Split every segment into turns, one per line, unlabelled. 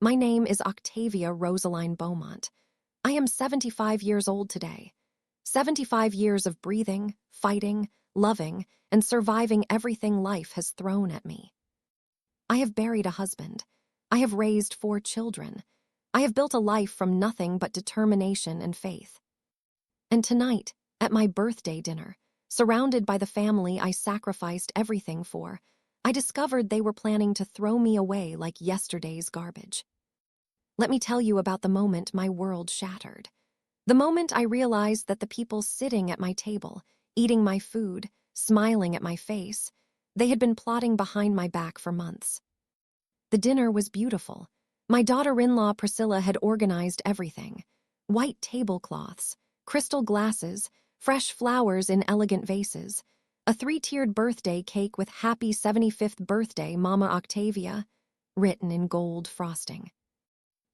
My name is Octavia Rosaline Beaumont. I am 75 years old today. 75 years of breathing, fighting, loving, and surviving everything life has thrown at me. I have buried a husband. I have raised 4 children. I have built a life from nothing but determination and faith. And tonight, at my birthday dinner, surrounded by the family I sacrificed everything for, I discovered they were planning to throw me away like yesterday's garbage. Let me tell you about the moment my world shattered. The moment I realized that the people sitting at my table, eating my food, smiling at my face, they had been plotting behind my back for months. The dinner was beautiful. My daughter-in-law Priscilla had organized everything: white tablecloths, crystal glasses, fresh flowers in elegant vases, a 3-tiered birthday cake with "Happy 75th Birthday, Mama Octavia," written in gold frosting.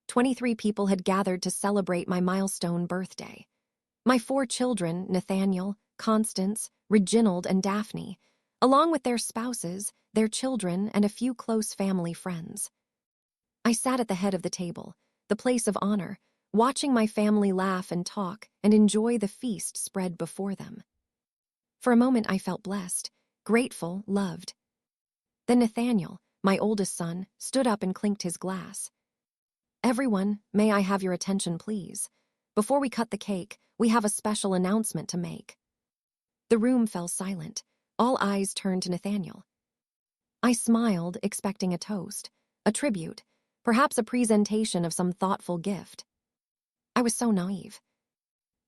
23 people had gathered to celebrate my milestone birthday. My 4 children, Nathaniel, Constance, Reginald, and Daphne, along with their spouses, their children, and a few close family friends. I sat at the head of the table, the place of honor, watching my family laugh and talk and enjoy the feast spread before them. For a moment I felt blessed, grateful, loved. Then Nathaniel, my oldest son, stood up and clinked his glass. "Everyone, may I have your attention, please? Before we cut the cake, we have a special announcement to make." The room fell silent. All eyes turned to Nathaniel. I smiled, expecting a toast, a tribute, perhaps a presentation of some thoughtful gift. I was so naive.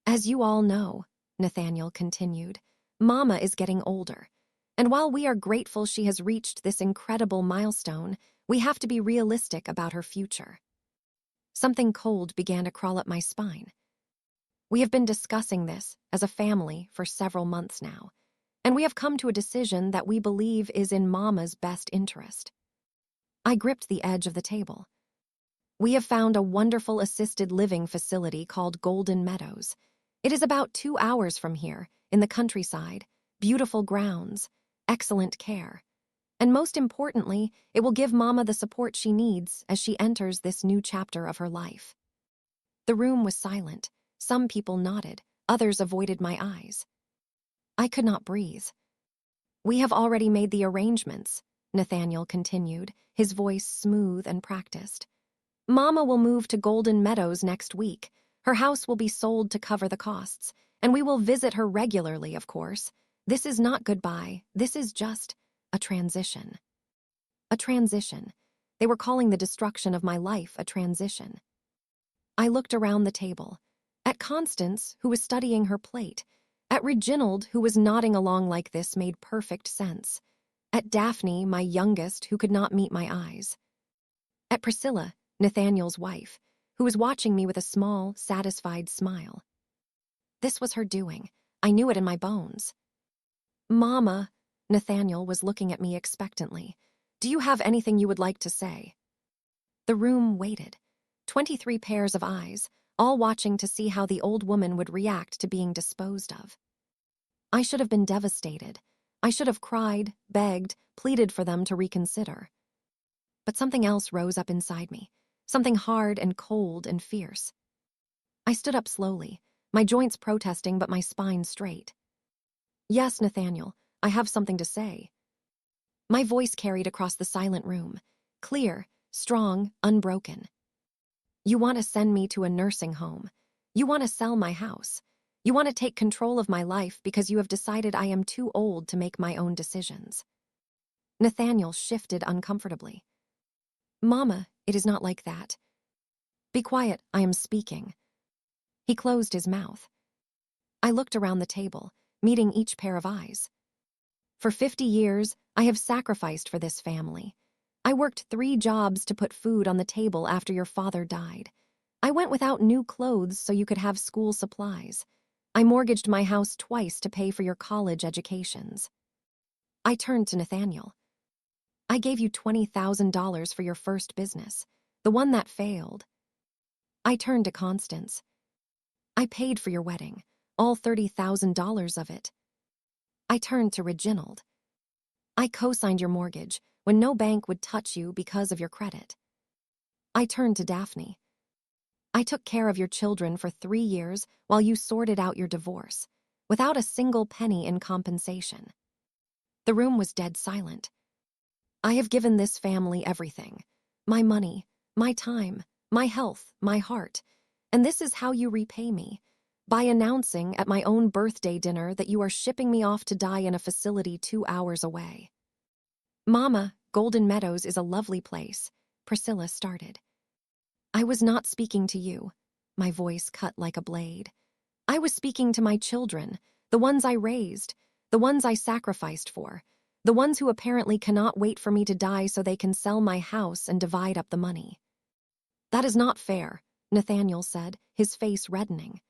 "As you all know," Nathaniel continued, "Mama is getting older. And while we are grateful she has reached this incredible milestone, we have to be realistic about her future." Something cold began to crawl up my spine. We have been discussing this as a family for several months now, and we have come to a decision that we believe is in Mama's best interest. I gripped the edge of the table. We have found a wonderful assisted living facility called Golden Meadows. It is about 2 hours from here, in the countryside, beautiful grounds, excellent care. And most importantly, it will give Mama the support she needs as she enters this new chapter of her life. The room was silent. Some people nodded, others avoided my eyes. I could not breathe. "We have already made the arrangements," Nathaniel continued, his voice smooth and practiced. "Mama will move to Golden Meadows next week. Her house will be sold to cover the costs, and we will visit her regularly, of course. This is not goodbye, this is just a transition." A transition. They were calling the destruction of my life a transition. I looked around the table. At Constance, who was studying her plate. At Reginald, who was nodding along like this made perfect sense. At Daphne, my youngest, who could not meet my eyes. At Priscilla, Nathaniel's wife, who was watching me with a small, satisfied smile. This was her doing. I knew it in my bones. "Mama," Nathaniel was looking at me expectantly. "Do you have anything you would like to say?" The room waited. 23 pairs of eyes, all watching to see how the old woman would react to being disposed of. I should have been devastated. I should have cried, begged, pleaded for them to reconsider. But something else rose up inside me, something hard and cold and fierce. I stood up slowly, my joints protesting but my spine straight. "Yes, Nathaniel, I have something to say." My voice carried across the silent room, clear, strong, unbroken. "You want to send me to a nursing home. You want to sell my house. You want to take control of my life because you have decided I am too old to make my own decisions." Nathaniel shifted uncomfortably. "Mama, it is not like that." "Be quiet, I am speaking." He closed his mouth. I looked around the table, meeting each pair of eyes. For 50 years, I have sacrificed for this family. I worked 3 jobs to put food on the table after your father died. I went without new clothes so you could have school supplies. I mortgaged my house twice to pay for your college educations. I turned to Nathaniel. "I gave you $20,000 for your first business, the one that failed." I turned to Constance. "I paid for your wedding, all $30,000 of it." I turned to Reginald. "I co-signed your mortgage when no bank would touch you because of your credit." I turned to Daphne. I took care of your children for 3 years while you sorted out your divorce, without a single penny in compensation. The room was dead silent. I have given this family everything. My money, my time, my health, my heart. And this is how you repay me. By announcing at my own birthday dinner that you are shipping me off to die in a facility 2 hours away. Mama, Golden Meadows is a lovely place, Priscilla started. I was not speaking to you. My voice cut like a blade. I was speaking to my children, the ones I raised, the ones I sacrificed for, the ones who apparently cannot wait for me to die so they can sell my house and divide up the money. That is not fair, Nathaniel said, his face reddening.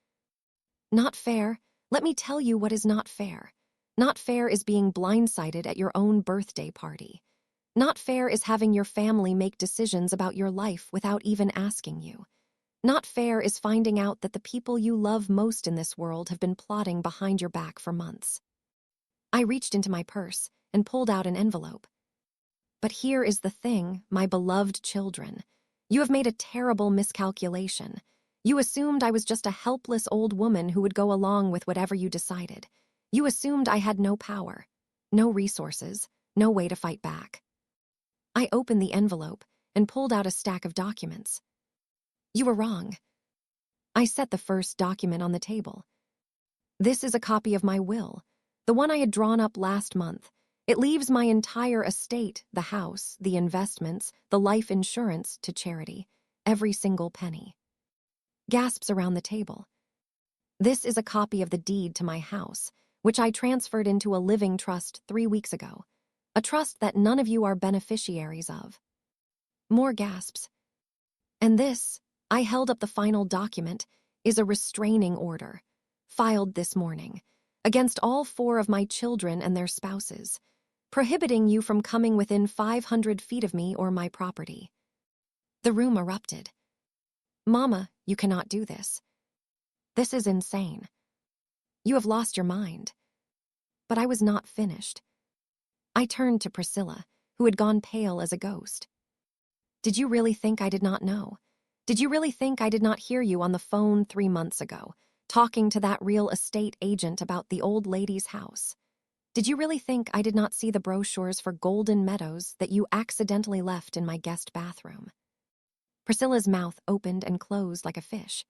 Not fair? Let me tell you what is not fair. Not fair is being blindsided at your own birthday party. Not fair is having your family make decisions about your life without even asking you. Not fair is finding out that the people you love most in this world have been plotting behind your back for months. I reached into my purse and pulled out an envelope. But here is the thing, my beloved children. You have made a terrible miscalculation. You assumed I was just a helpless old woman who would go along with whatever you decided. You assumed I had no power, no resources, no way to fight back. I opened the envelope and pulled out a stack of documents. You were wrong. I set the first document on the table. This is a copy of my will, the one I had drawn up last month. It leaves my entire estate, the house, the investments, the life insurance, to charity, every single penny. Gasps around the table. This is a copy of the deed to my house, which I transferred into a living trust 3 weeks ago, a trust that none of you are beneficiaries of. More gasps. And this, I held up the final document, is a restraining order, filed this morning, against all 4 of my children and their spouses, prohibiting you from coming within 500 feet of me or my property. The room erupted. Mama, you cannot do this. This is insane. You have lost your mind. But I was not finished. I turned to Priscilla, who had gone pale as a ghost. Did you really think I did not know? Did you really think I did not hear you on the phone 3 months ago, talking to that real estate agent about the old lady's house? Did you really think I did not see the brochures for Golden Meadows that you accidentally left in my guest bathroom? Priscilla's mouth opened and closed like a fish.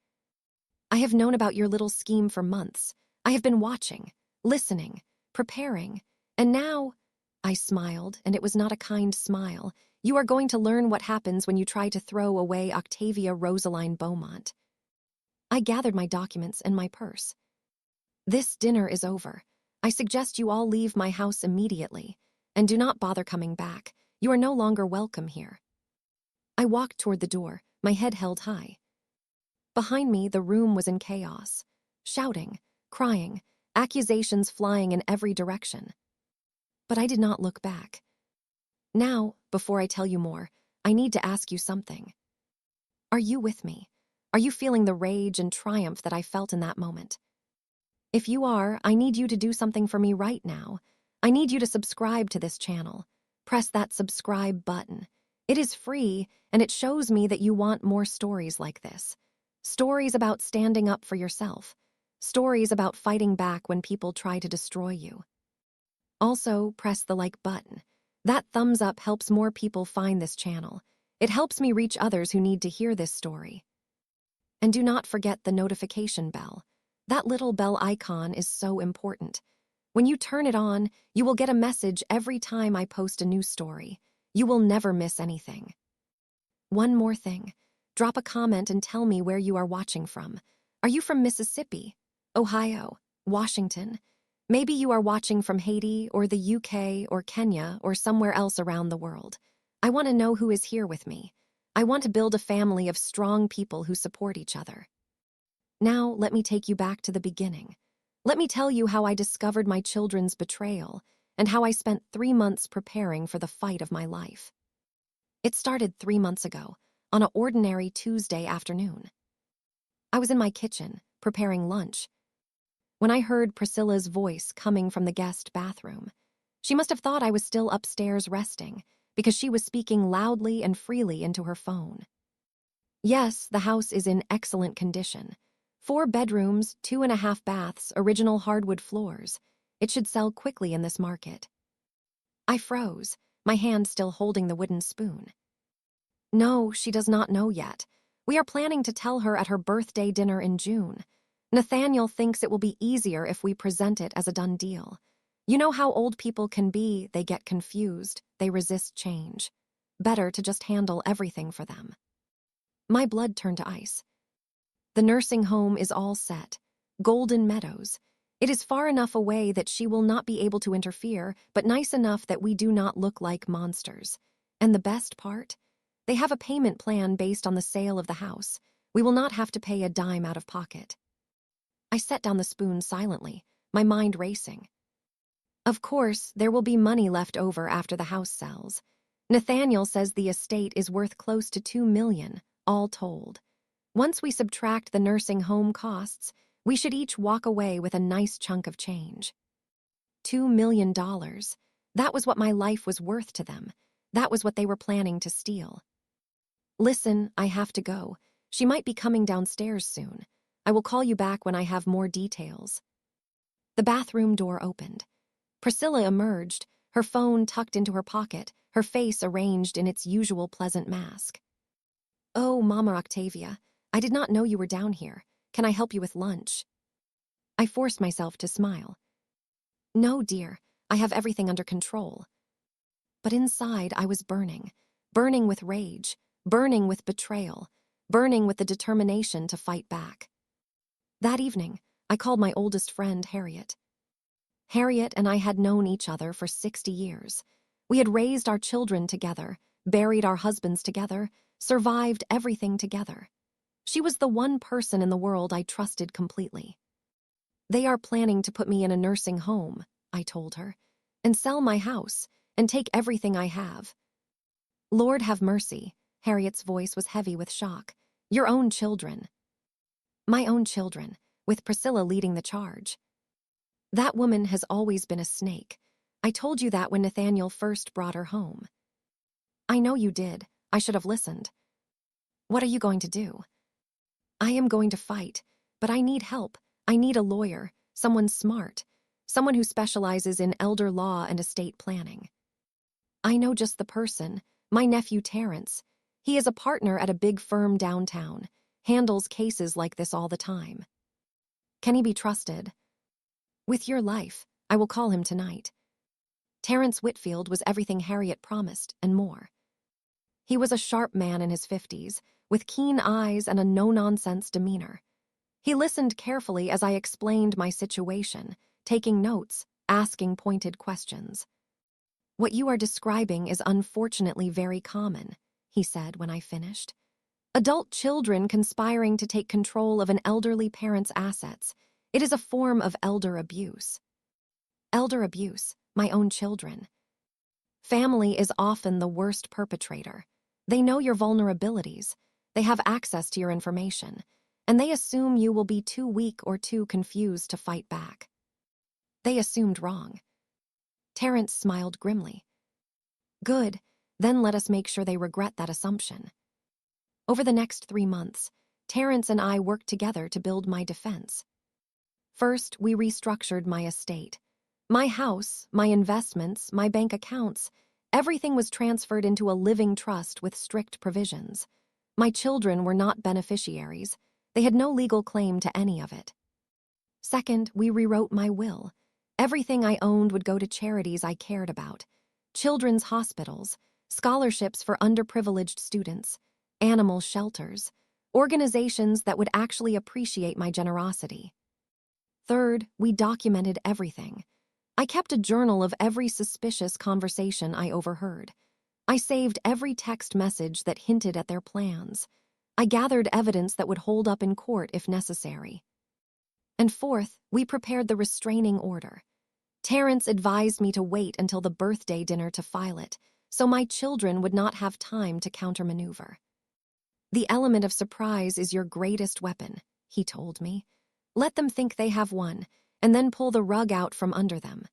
I have known about your little scheme for months. I have been watching, listening, preparing, and now, I smiled, and it was not a kind smile, you are going to learn what happens when you try to throw away Octavia Rosaline Beaumont. I gathered my documents and my purse. This dinner is over. I suggest you all leave my house immediately, and do not bother coming back. You are no longer welcome here. I walked toward the door, my head held high. Behind me, the room was in chaos. Shouting, crying, accusations flying in every direction. But I did not look back. Now, before I tell you more, I need to ask you something. Are you with me? Are you feeling the rage and triumph that I felt in that moment? If you are, I need you to do something for me right now. I need you to subscribe to this channel. Press that subscribe button. It is free, and it shows me that you want more stories like this. Stories about standing up for yourself. Stories about fighting back when people try to destroy you. Also, press the like button. That thumbs up helps more people find this channel. It helps me reach others who need to hear this story. And do not forget the notification bell. That little bell icon is so important. When you turn it on, you will get a message every time I post a new story. You will never miss anything. One more thing. Drop a comment and tell me where you are watching from. Are you from Mississippi, Ohio, Washington? Maybe you are watching from Haiti or the UK or Kenya or somewhere else around the world. I want to know who is here with me. I want to build a family of strong people who support each other. Now, let me take you back to the beginning. Let me tell you how I discovered my children's betrayal and how I spent 3 months preparing for the fight of my life. It started 3 months ago, on an ordinary Tuesday afternoon. I was in my kitchen, preparing lunch, when I heard Priscilla's voice coming from the guest bathroom. She must have thought I was still upstairs resting, because she was speaking loudly and freely into her phone. Yes, the house is in excellent condition. 4 bedrooms, 2.5 baths, original hardwood floors. It should sell quickly in this market. I froze, my hand still holding the wooden spoon. No, she does not know yet. We are planning to tell her at her birthday dinner in June. Nathaniel thinks it will be easier if we present it as a done deal. You know how old people can be, they get confused, they resist change. Better to just handle everything for them. My blood turned to ice. The nursing home is all set. Golden Meadows. It is far enough away that she will not be able to interfere, but nice enough that we do not look like monsters. And the best part? They have a payment plan based on the sale of the house. We will not have to pay a dime out of pocket. I set down the spoon silently, my mind racing. Of course, there will be money left over after the house sells. Nathaniel says the estate is worth close to $2 million, all told. Once we subtract the nursing home costs, we should each walk away with a nice chunk of change. $2 million. That was what my life was worth to them. That was what they were planning to steal. Listen, I have to go. She might be coming downstairs soon. I will call you back when I have more details. The bathroom door opened. Priscilla emerged, her phone tucked into her pocket, her face arranged in its usual pleasant mask. Oh, Mama Octavia, I did not know you were down here. Can I help you with lunch? I forced myself to smile. No, dear, I have everything under control. But inside I was burning with rage, burning with betrayal, burning with the determination to fight back. That evening, I called my oldest friend, Harriet. Harriet and I had known each other for 60 years. We had raised our children together, buried our husbands together, survived everything together. She was the one person in the world I trusted completely. They are planning to put me in a nursing home, I told her, and sell my house, and take everything I have. Lord have mercy, Harriet's voice was heavy with shock. Your own children. My own children, with Priscilla leading the charge. That woman has always been a snake. I told you that when Nathaniel first brought her home. I know you did. I should have listened. What are you going to do? I am going to fight, but I need help. I need a lawyer, someone smart, someone who specializes in elder law and estate planning. I know just the person, my nephew Terrence. He is a partner at a big firm downtown, handles cases like this all the time. Can he be trusted? With your life, I will call him tonight. Terrence Whitfield was everything Harriet promised, and more. He was a sharp man in his 50s, with keen eyes and a no-nonsense demeanor. He listened carefully as I explained my situation, taking notes, asking pointed questions. What you are describing is unfortunately very common, he said when I finished. Adult children conspiring to take control of an elderly parent's assets. It is a form of elder abuse. Elder abuse, my own children. Family is often the worst perpetrator. They know your vulnerabilities. They have access to your information, and they assume you will be too weak or too confused to fight back. They assumed wrong. Terrence smiled grimly. Good, then let us make sure they regret that assumption. Over the next 3 months, Terrence and I worked together to build my defense. First, we restructured my estate. My house, my investments, my bank accounts, everything was transferred into a living trust with strict provisions. My children were not beneficiaries. They had no legal claim to any of it. Second, we rewrote my will. Everything I owned would go to charities I cared about. Children's hospitals, scholarships for underprivileged students, animal shelters, organizations that would actually appreciate my generosity. Third, we documented everything. I kept a journal of every suspicious conversation I overheard. I saved every text message that hinted at their plans. I gathered evidence that would hold up in court if necessary. And fourth, we prepared the restraining order. Terrence advised me to wait until the birthday dinner to file it, so my children would not have time to countermaneuver. The element of surprise is your greatest weapon, he told me. Let them think they have won, and then pull the rug out from under them.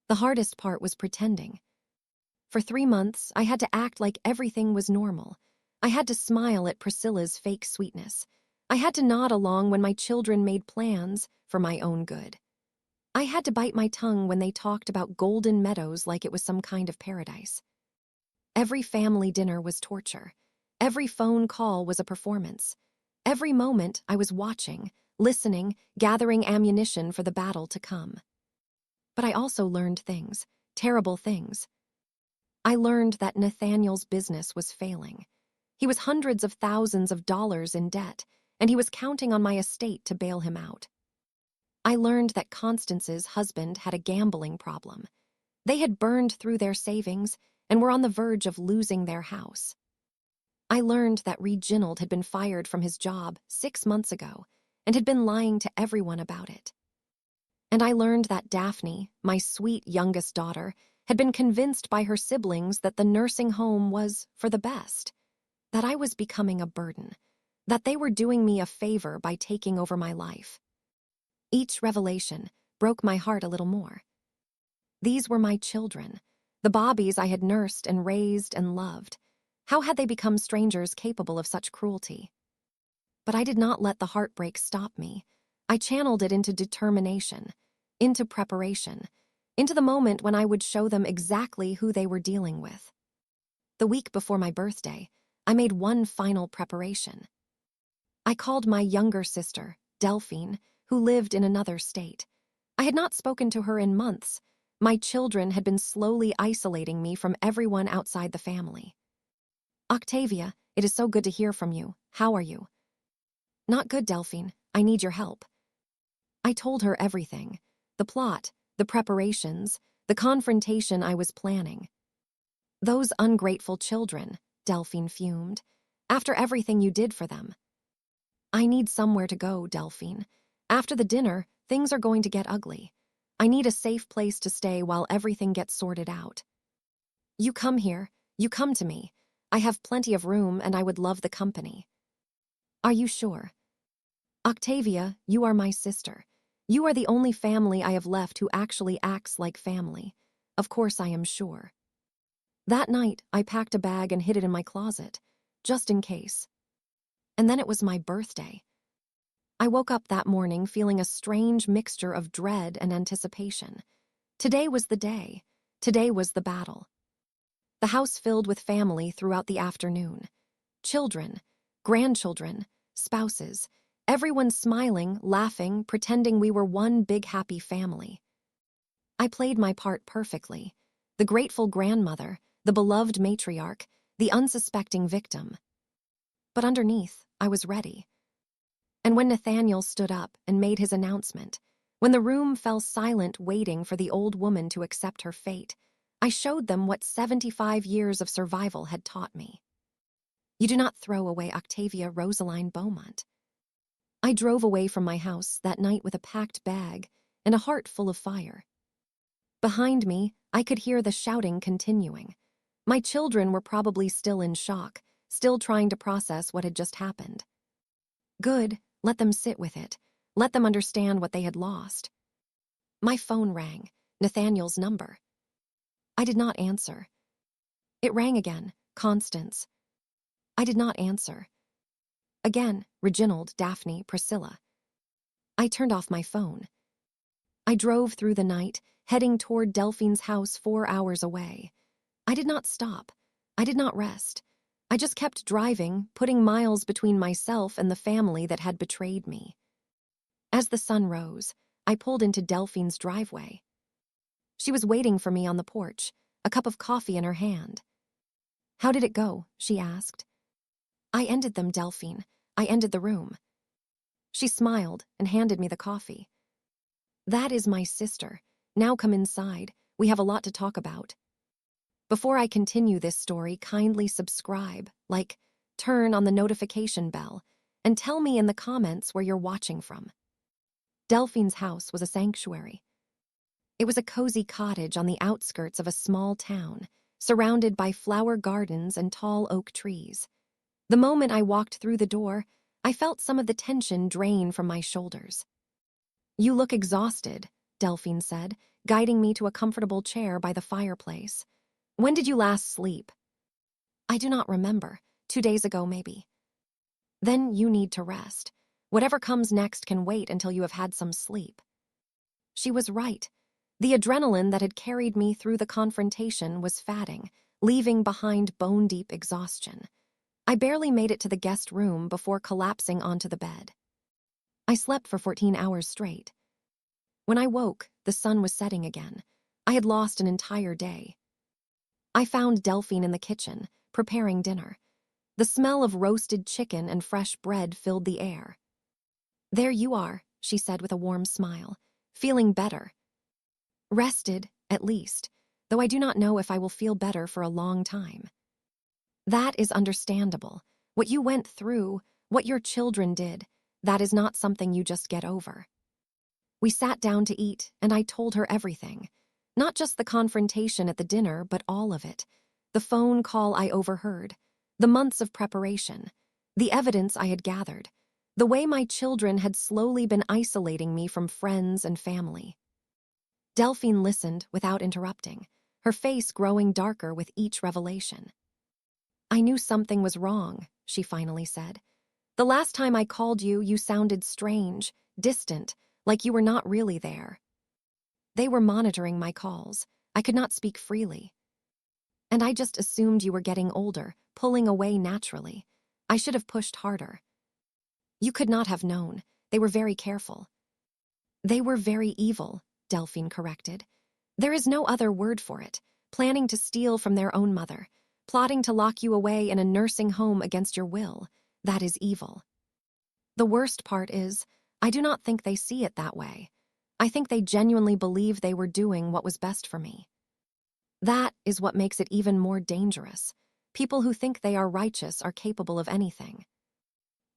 The hardest part was pretending. For 3 months, I had to act like everything was normal. I had to smile at Priscilla's fake sweetness. I had to nod along when my children made plans for my own good. I had to bite my tongue when they talked about golden meadows like it was some kind of paradise. Every family dinner was torture. Every phone call was a performance. Every moment I was watching, listening, gathering ammunition for the battle to come. But I also learned things, terrible things. I learned that Nathaniel's business was failing. He was hundreds of thousands of dollars in debt, and he was counting on my estate to bail him out. I learned that Constance's husband had a gambling problem. They had burned through their savings and were on the verge of losing their house. I learned that Reginald had been fired from his job 6 months ago and had been lying to everyone about it. And I learned that Daphne, my sweet youngest daughter, had been convinced by her siblings that the nursing home was for the best, that I was becoming a burden, that they were doing me a favor by taking over my life. Each revelation broke my heart a little more. These were my children, the Bobbies I had nursed and raised and loved. How had they become strangers capable of such cruelty? But I did not let the heartbreak stop me. I channeled it into determination, into preparation, into the moment when I would show them exactly who they were dealing with. The week before my birthday, I made one final preparation. I called my younger sister, Delphine, who lived in another state. I had not spoken to her in months. My children had been slowly isolating me from everyone outside the family. "Octavia, it is so good to hear from you. How are you?" "Not good, Delphine. I need your help." I told her everything. The plot, the preparations, the confrontation I was planning. "Those ungrateful children," Delphine fumed. "After everything you did for them." "I need somewhere to go, Delphine. After the dinner, things are going to get ugly. I need a safe place to stay while everything gets sorted out." "You come here. You come to me. I have plenty of room and I would love the company." "Are you sure?" "Octavia, you are my sister. You are the only family I have left who actually acts like family. Of course I am sure." That night, I packed a bag and hid it in my closet, just in case. And then it was my birthday. I woke up that morning feeling a strange mixture of dread and anticipation. Today was the day. Today was the battle. The house filled with family throughout the afternoon. Children, grandchildren, spouses, everyone smiling, laughing, pretending we were one big happy family. I played my part perfectly. The grateful grandmother, the beloved matriarch, the unsuspecting victim. But underneath, I was ready. And when Nathaniel stood up and made his announcement, when the room fell silent waiting for the old woman to accept her fate, I showed them what 75 years of survival had taught me. You do not throw away Octavia Rosaline Beaumont. I drove away from my house that night with a packed bag and a heart full of fire. Behind me, I could hear the shouting continuing. My children were probably still in shock, still trying to process what had just happened. Good, let them sit with it. Let them understand what they had lost. My phone rang, Nathaniel's number. I did not answer. It rang again, Constance. I did not answer. Again, Reginald, Daphne, Priscilla. I turned off my phone. I drove through the night, heading toward Delphine's house 4 hours away. I did not stop. I did not rest. I just kept driving, putting miles between myself and the family that had betrayed me. As the sun rose, I pulled into Delphine's driveway. She was waiting for me on the porch, a cup of coffee in her hand. "How did it go?" she asked. "I ended them, Delphine. I ended the room." She smiled and handed me the coffee. "That is my sister. Now come inside. We have a lot to talk about." Before I continue this story, kindly subscribe, like, turn on the notification bell, and tell me in the comments where you're watching from. Delphine's house was a sanctuary. It was a cozy cottage on the outskirts of a small town, surrounded by flower gardens and tall oak trees. The moment I walked through the door, I felt some of the tension drain from my shoulders. "You look exhausted," Delphine said, guiding me to a comfortable chair by the fireplace. "When did you last sleep?" "I do not remember. 2 days ago, maybe. Then you need to rest. Whatever comes next can wait until you have had some sleep. She was right. The adrenaline that had carried me through the confrontation was fatting, leaving behind bone-deep exhaustion. I barely made it to the guest room before collapsing onto the bed. I slept for 14 hours straight. When I woke, the sun was setting again. I had lost an entire day. I found Delphine in the kitchen, preparing dinner. The smell of roasted chicken and fresh bread filled the air. "There you are," she said with a warm smile, "feeling better. Rested, at least, though I do not know if I will feel better for a long time." "That is understandable. What you went through, what your children did, that is not something you just get over." We sat down to eat, and I told her everything. Not just the confrontation at the dinner, but all of it. The phone call I overheard, the months of preparation, the evidence I had gathered, the way my children had slowly been isolating me from friends and family. Delphine listened without interrupting, her face growing darker with each revelation. "I knew something was wrong," she finally said. "The last time I called you, you sounded strange, distant, like you were not really there." "They were monitoring my calls. I could not speak freely. And I just assumed you were getting older, pulling away naturally. I should have pushed harder." "You could not have known. They were very careful." "They were very evil," Delphine corrected. "There is no other word for it. Planning to steal from their own mother, plotting to lock you away in a nursing home against your will. That is evil. The worst part is, I do not think they see it that way. I think they genuinely believe they were doing what was best for me. That is what makes it even more dangerous. People who think they are righteous are capable of anything."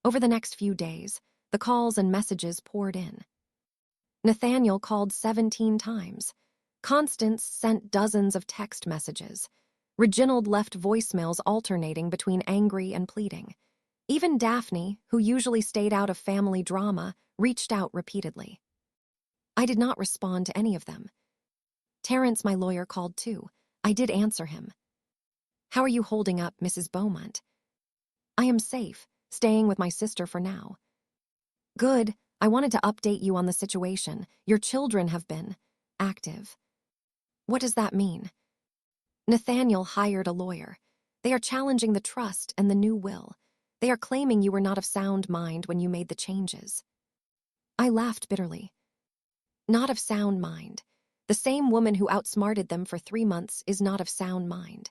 Over the next few days, the calls and messages poured in. Nathaniel called 17 times. Constance sent dozens of text messages. Reginald left voicemails alternating between angry and pleading. Even Daphne, who usually stayed out of family drama, reached out repeatedly. I did not respond to any of them. Terrence, my lawyer, called too. I did answer him. "How are you holding up, Mrs. Beaumont?" "I am safe, staying with my sister for now." "Good. I wanted to update you on the situation. Your children have been active." "What does that mean?" "Nathaniel hired a lawyer. They are challenging the trust and the new will. They are claiming you were not of sound mind when you made the changes." I laughed bitterly. Not of sound mind. The same woman who outsmarted them for 3 months is not of sound mind.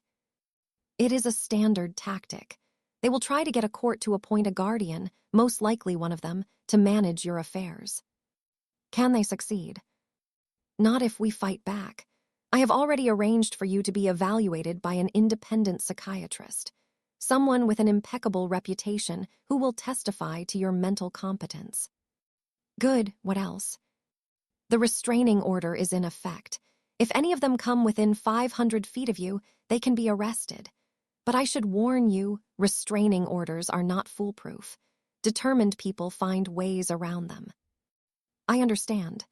It is a standard tactic. They will try to get a court to appoint a guardian, most likely one of them, to manage your affairs. Can they succeed? Not if we fight back. I have already arranged for you to be evaluated by an independent psychiatrist, someone with an impeccable reputation who will testify to your mental competence. Good, what else? The restraining order is in effect. If any of them come within 500 feet of you, they can be arrested. But I should warn you, restraining orders are not foolproof. Determined people find ways around them. I understand.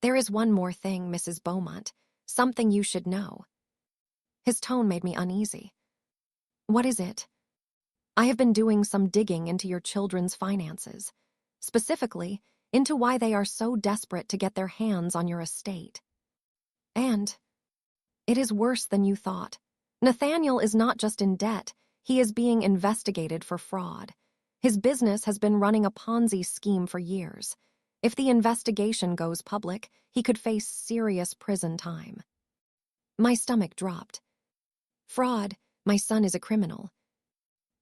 There is one more thing, Mrs. Beaumont, something you should know. His tone made me uneasy. What is it? I have been doing some digging into your children's finances, specifically into why they are so desperate to get their hands on your estate. And it is worse than you thought. Nathaniel is not just in debt, he is being investigated for fraud. His business has been running a Ponzi scheme for years. If the investigation goes public, he could face serious prison time. My stomach dropped. Fraud, my son is a criminal.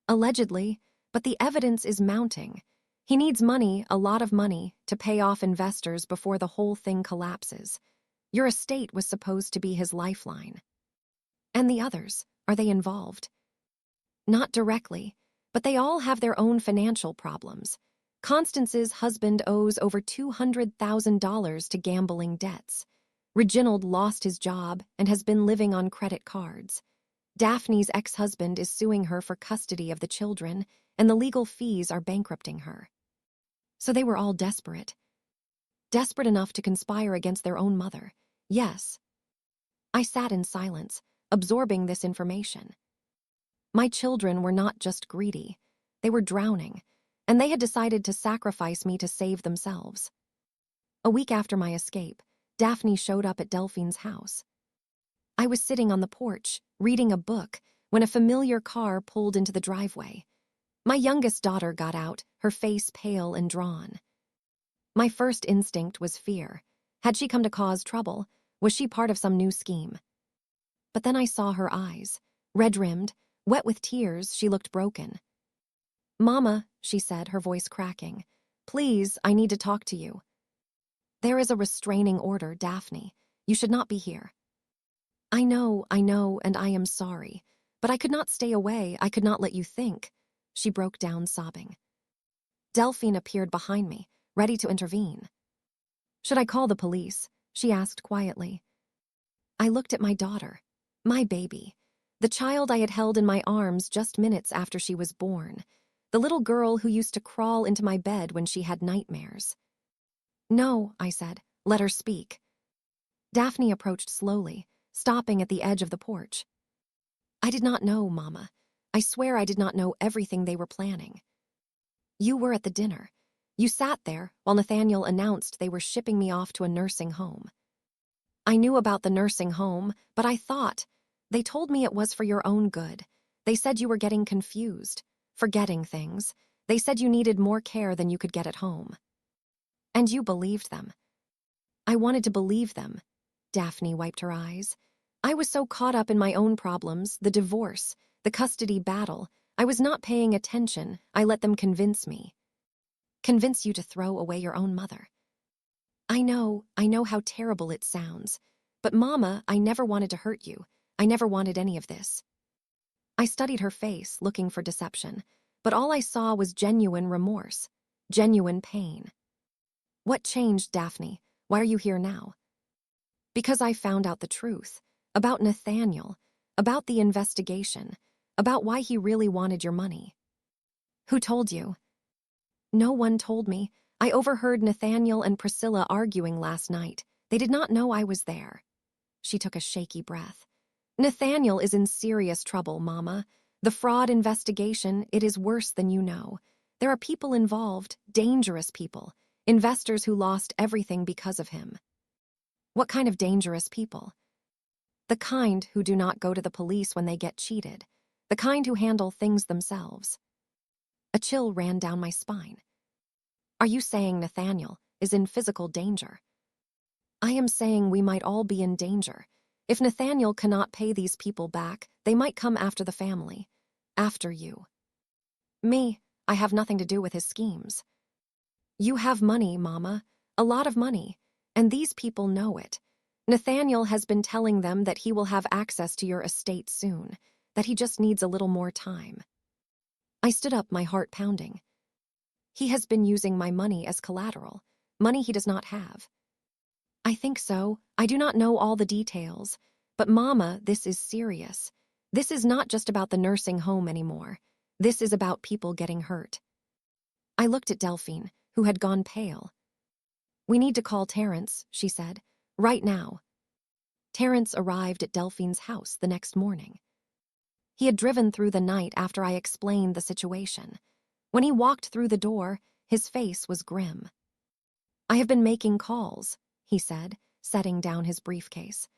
Allegedly, but the evidence is mounting. He needs money, a lot of money, to pay off investors before the whole thing collapses. Your estate was supposed to be his lifeline. And the others, are they involved? Not directly, but they all have their own financial problems. Constance's husband owes over $200,000 to gambling debts. Reginald lost his job and has been living on credit cards. Daphne's ex-husband is suing her for custody of the children, and the legal fees are bankrupting her. So they were all desperate. Desperate enough to conspire against their own mother. Yes. I sat in silence, absorbing this information. My children were not just greedy. They were drowning, and they had decided to sacrifice me to save themselves. A week after my escape, Daphne showed up at Delphine's house. I was sitting on the porch, reading a book, when a familiar car pulled into the driveway. My youngest daughter got out, her face pale and drawn. My first instinct was fear. Had she come to cause trouble? Was she part of some new scheme? But then I saw her eyes. Red-rimmed, wet with tears, she looked broken. "Mama," she said, her voice cracking. "Please, I need to talk to you." "There is a restraining order, Daphne. You should not be here." I know, and I am sorry. But I could not stay away, I could not let you think." She broke down sobbing. Delphine appeared behind me, ready to intervene. "Should I call the police?" she asked quietly. I looked at my daughter, my baby, the child I had held in my arms just minutes after she was born, the little girl who used to crawl into my bed when she had nightmares. "No," I said, "let her speak." Daphne approached slowly, stopping at the edge of the porch. "I did not know, Mama. I swear I did not know everything they were planning. You were at the dinner. You sat there while Nathaniel announced they were shipping me off to a nursing home. I knew about the nursing home, but I thought, they told me it was for your own good. They said you were getting confused, forgetting things. They said you needed more care than you could get at home. And you believed them." I wanted to believe them. Daphne wiped her eyes. I was so caught up in my own problems, the divorce, the custody battle. I was not paying attention. I let them convince me. Convince you to throw away your own mother. I know how terrible it sounds. But Mama, I never wanted to hurt you. I never wanted any of this. I studied her face, looking for deception, but all I saw was genuine remorse, genuine pain. "What changed, Daphne? Why are you here now?" "Because I found out the truth. About Nathaniel. About the investigation. About why he really wanted your money." "Who told you?" "No one told me. I overheard Nathaniel and Priscilla arguing last night. They did not know I was there." She took a shaky breath. "Nathaniel is in serious trouble, Mama. The fraud investigation, it is worse than you know. There are people involved, dangerous people, investors who lost everything because of him." "What kind of dangerous people?" "The kind who do not go to the police when they get cheated. The kind who handle things themselves." A chill ran down my spine. "Are you saying Nathaniel is in physical danger?" "I am saying we might all be in danger. If Nathaniel cannot pay these people back, they might come after the family. After you." "Me? I have nothing to do with his schemes." "You have money, Mama. A lot of money. And these people know it. Nathaniel has been telling them that he will have access to your estate soon, that he just needs a little more time." I stood up, my heart pounding. "He has been using my money as collateral, money he does not have." "I think so. I do not know all the details. But Mama, this is serious. This is not just about the nursing home anymore. This is about people getting hurt." I looked at Delphine, who had gone pale. "We need to call Terrence," she said. "Right now." Terrence arrived at Delphine's house the next morning. He had driven through the night after I explained the situation. When he walked through the door, his face was grim. "I have been making calls," he said, setting down his briefcase.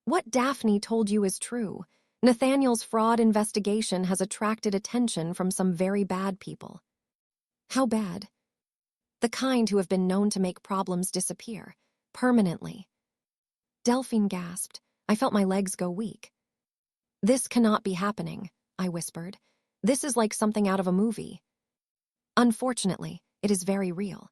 "What Daphne told you is true. Nathaniel's fraud investigation has attracted attention from some very bad people." "How bad?" "The kind who have been known to make problems disappear, permanently." Delphine gasped. I felt my legs go weak. "This cannot be happening," I whispered. "This is like something out of a movie." "Unfortunately, it is very real.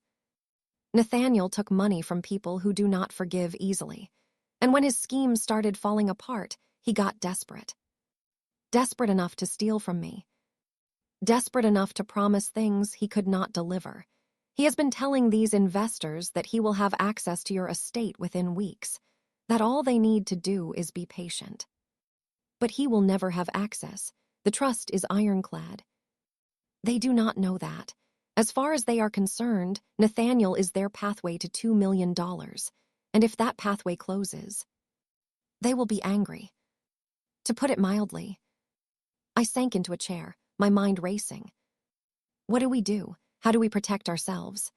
Nathaniel took money from people who do not forgive easily. And when his schemes started falling apart, he got desperate. Desperate enough to steal from me. Desperate enough to promise things he could not deliver. He has been telling these investors that he will have access to your estate within weeks, that all they need to do is be patient. But he will never have access. The trust is ironclad. They do not know that. As far as they are concerned, Nathaniel is their pathway to $2 million. And if that pathway closes, they will be angry. To put it mildly, I sank into a chair, my mind racing. What do we do? How do we protect ourselves?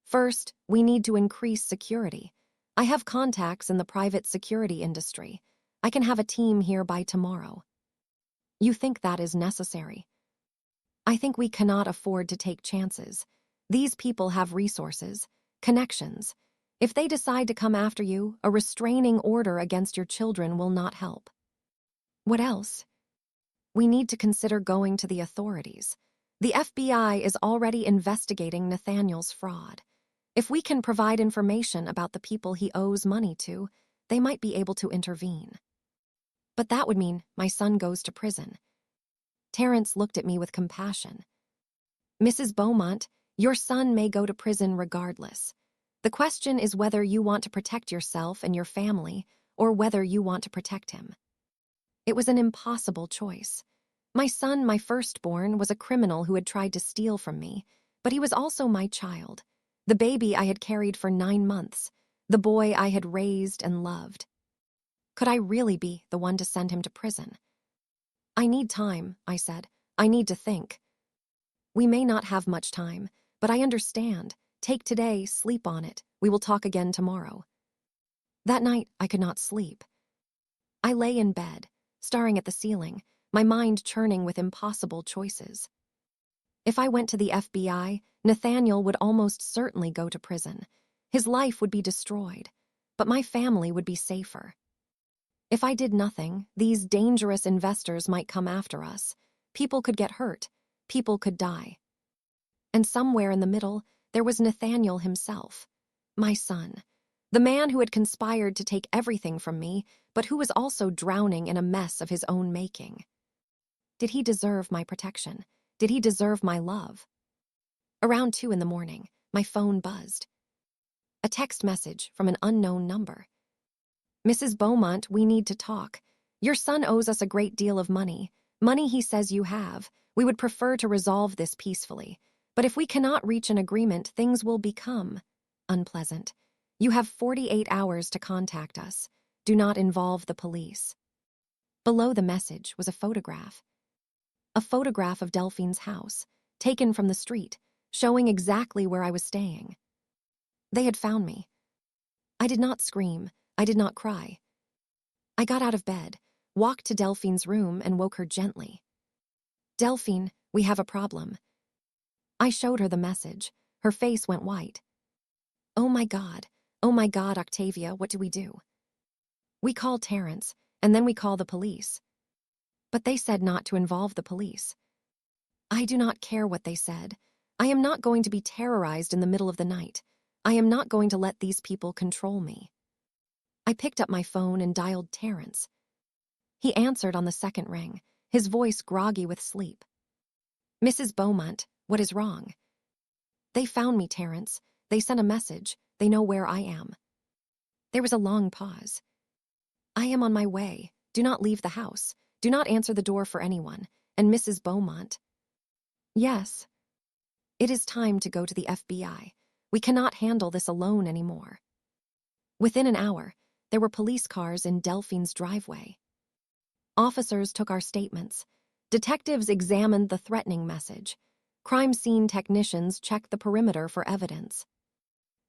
First, we need to increase security. I have contacts in the private security industry. I can have a team here by tomorrow. You think that is necessary? I think we cannot afford to take chances. These people have resources, connections. If they decide to come after you, a restraining order against your children will not help. What else? We need to consider going to the authorities. The FBI is already investigating Nathaniel's fraud. If we can provide information about the people he owes money to, they might be able to intervene. But that would mean my son goes to prison. Terrence looked at me with compassion. Mrs. Beaumont, your son may go to prison regardless. The question is whether you want to protect yourself and your family, or whether you want to protect him. It was an impossible choice. My son, my firstborn, was a criminal who had tried to steal from me, but he was also my child, the baby I had carried for 9 months, the boy I had raised and loved. Could I really be the one to send him to prison? I need time, I said. I need to think. We may not have much time, but I understand. Take today, sleep on it. We will talk again tomorrow. That night, I could not sleep. I lay in bed, staring at the ceiling, my mind churning with impossible choices. If I went to the FBI, Nathaniel would almost certainly go to prison. His life would be destroyed, but my family would be safer. If I did nothing, these dangerous investors might come after us. People could get hurt. People could die. And somewhere in the middle, there was Nathaniel himself, my son, the man who had conspired to take everything from me, but who was also drowning in a mess of his own making. Did he deserve my protection? Did he deserve my love? Around 2 a.m, my phone buzzed. A text message from an unknown number. Mrs. Beaumont, we need to talk. Your son owes us a great deal of money. Money he says you have. We would prefer to resolve this peacefully. But if we cannot reach an agreement, things will become unpleasant. You have 48 hours to contact us. Do not involve the police. Below the message was a photograph. A photograph of Delphine's house, taken from the street, showing exactly where I was staying. They had found me. I did not scream. I did not cry. I got out of bed, walked to Delphine's room, and woke her gently. Delphine, we have a problem. I showed her the message. Her face went white. Oh my God, Octavia, what do we do? We call Terrence, and then we call the police. But they said not to involve the police. I do not care what they said. I am not going to be terrorized in the middle of the night. I am not going to let these people control me. I picked up my phone and dialed Terrence. He answered on the second ring, his voice groggy with sleep. Mrs. Beaumont, what is wrong? They found me, Terrence. They sent a message. They know where I am. There was a long pause. I am on my way. Do not leave the house. Do not answer the door for anyone. And Mrs. Beaumont. Yes. It is time to go to the FBI. We cannot handle this alone anymore. Within an hour, there were police cars in Delphine's driveway. Officers took our statements. Detectives examined the threatening message. Crime scene technicians checked the perimeter for evidence.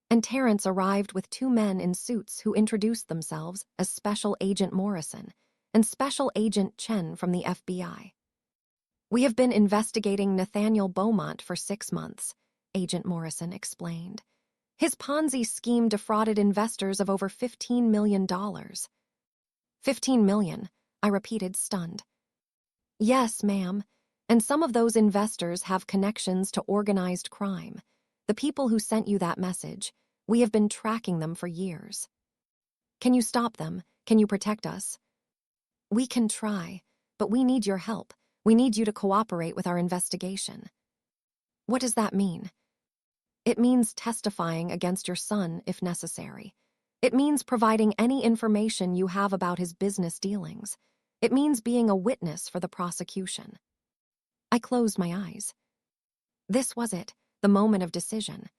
And Terrence arrived with 2 men in suits who introduced themselves as Special Agent Morrison and Special Agent Chen from the FBI. We have been investigating Nathaniel Beaumont for 6 months, Agent Morrison explained. His Ponzi scheme defrauded investors of over $15 million. $15 million, I repeated, stunned. Yes, ma'am, and some of those investors have connections to organized crime. The people who sent you that message, we have been tracking them for years. Can you stop them? Can you protect us? We can try, but we need your help. We need you to cooperate with our investigation. What does that mean? It means testifying against your son if necessary. It means providing any information you have about his business dealings. It means being a witness for the prosecution. I closed my eyes. This was it, the moment of decision.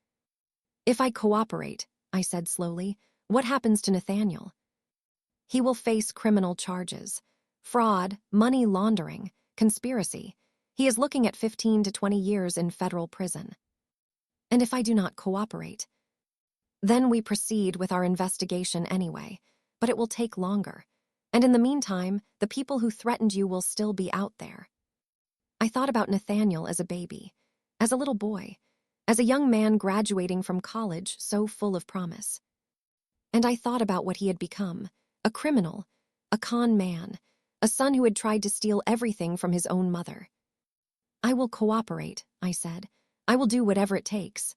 If I cooperate, I said slowly, what happens to Nathaniel? He will face criminal charges, fraud, money laundering, Conspiracy. He is looking at 15 to 20 years in federal prison. And if I do not cooperate? Then we proceed with our investigation anyway, but it will take longer. And in the meantime, the people who threatened you will still be out there. I thought about Nathaniel as a baby, as a little boy, as a young man graduating from college so full of promise. And I thought about what he had become, a criminal, a con man, a son who had tried to steal everything from his own mother. I will cooperate, I said. I will do whatever it takes.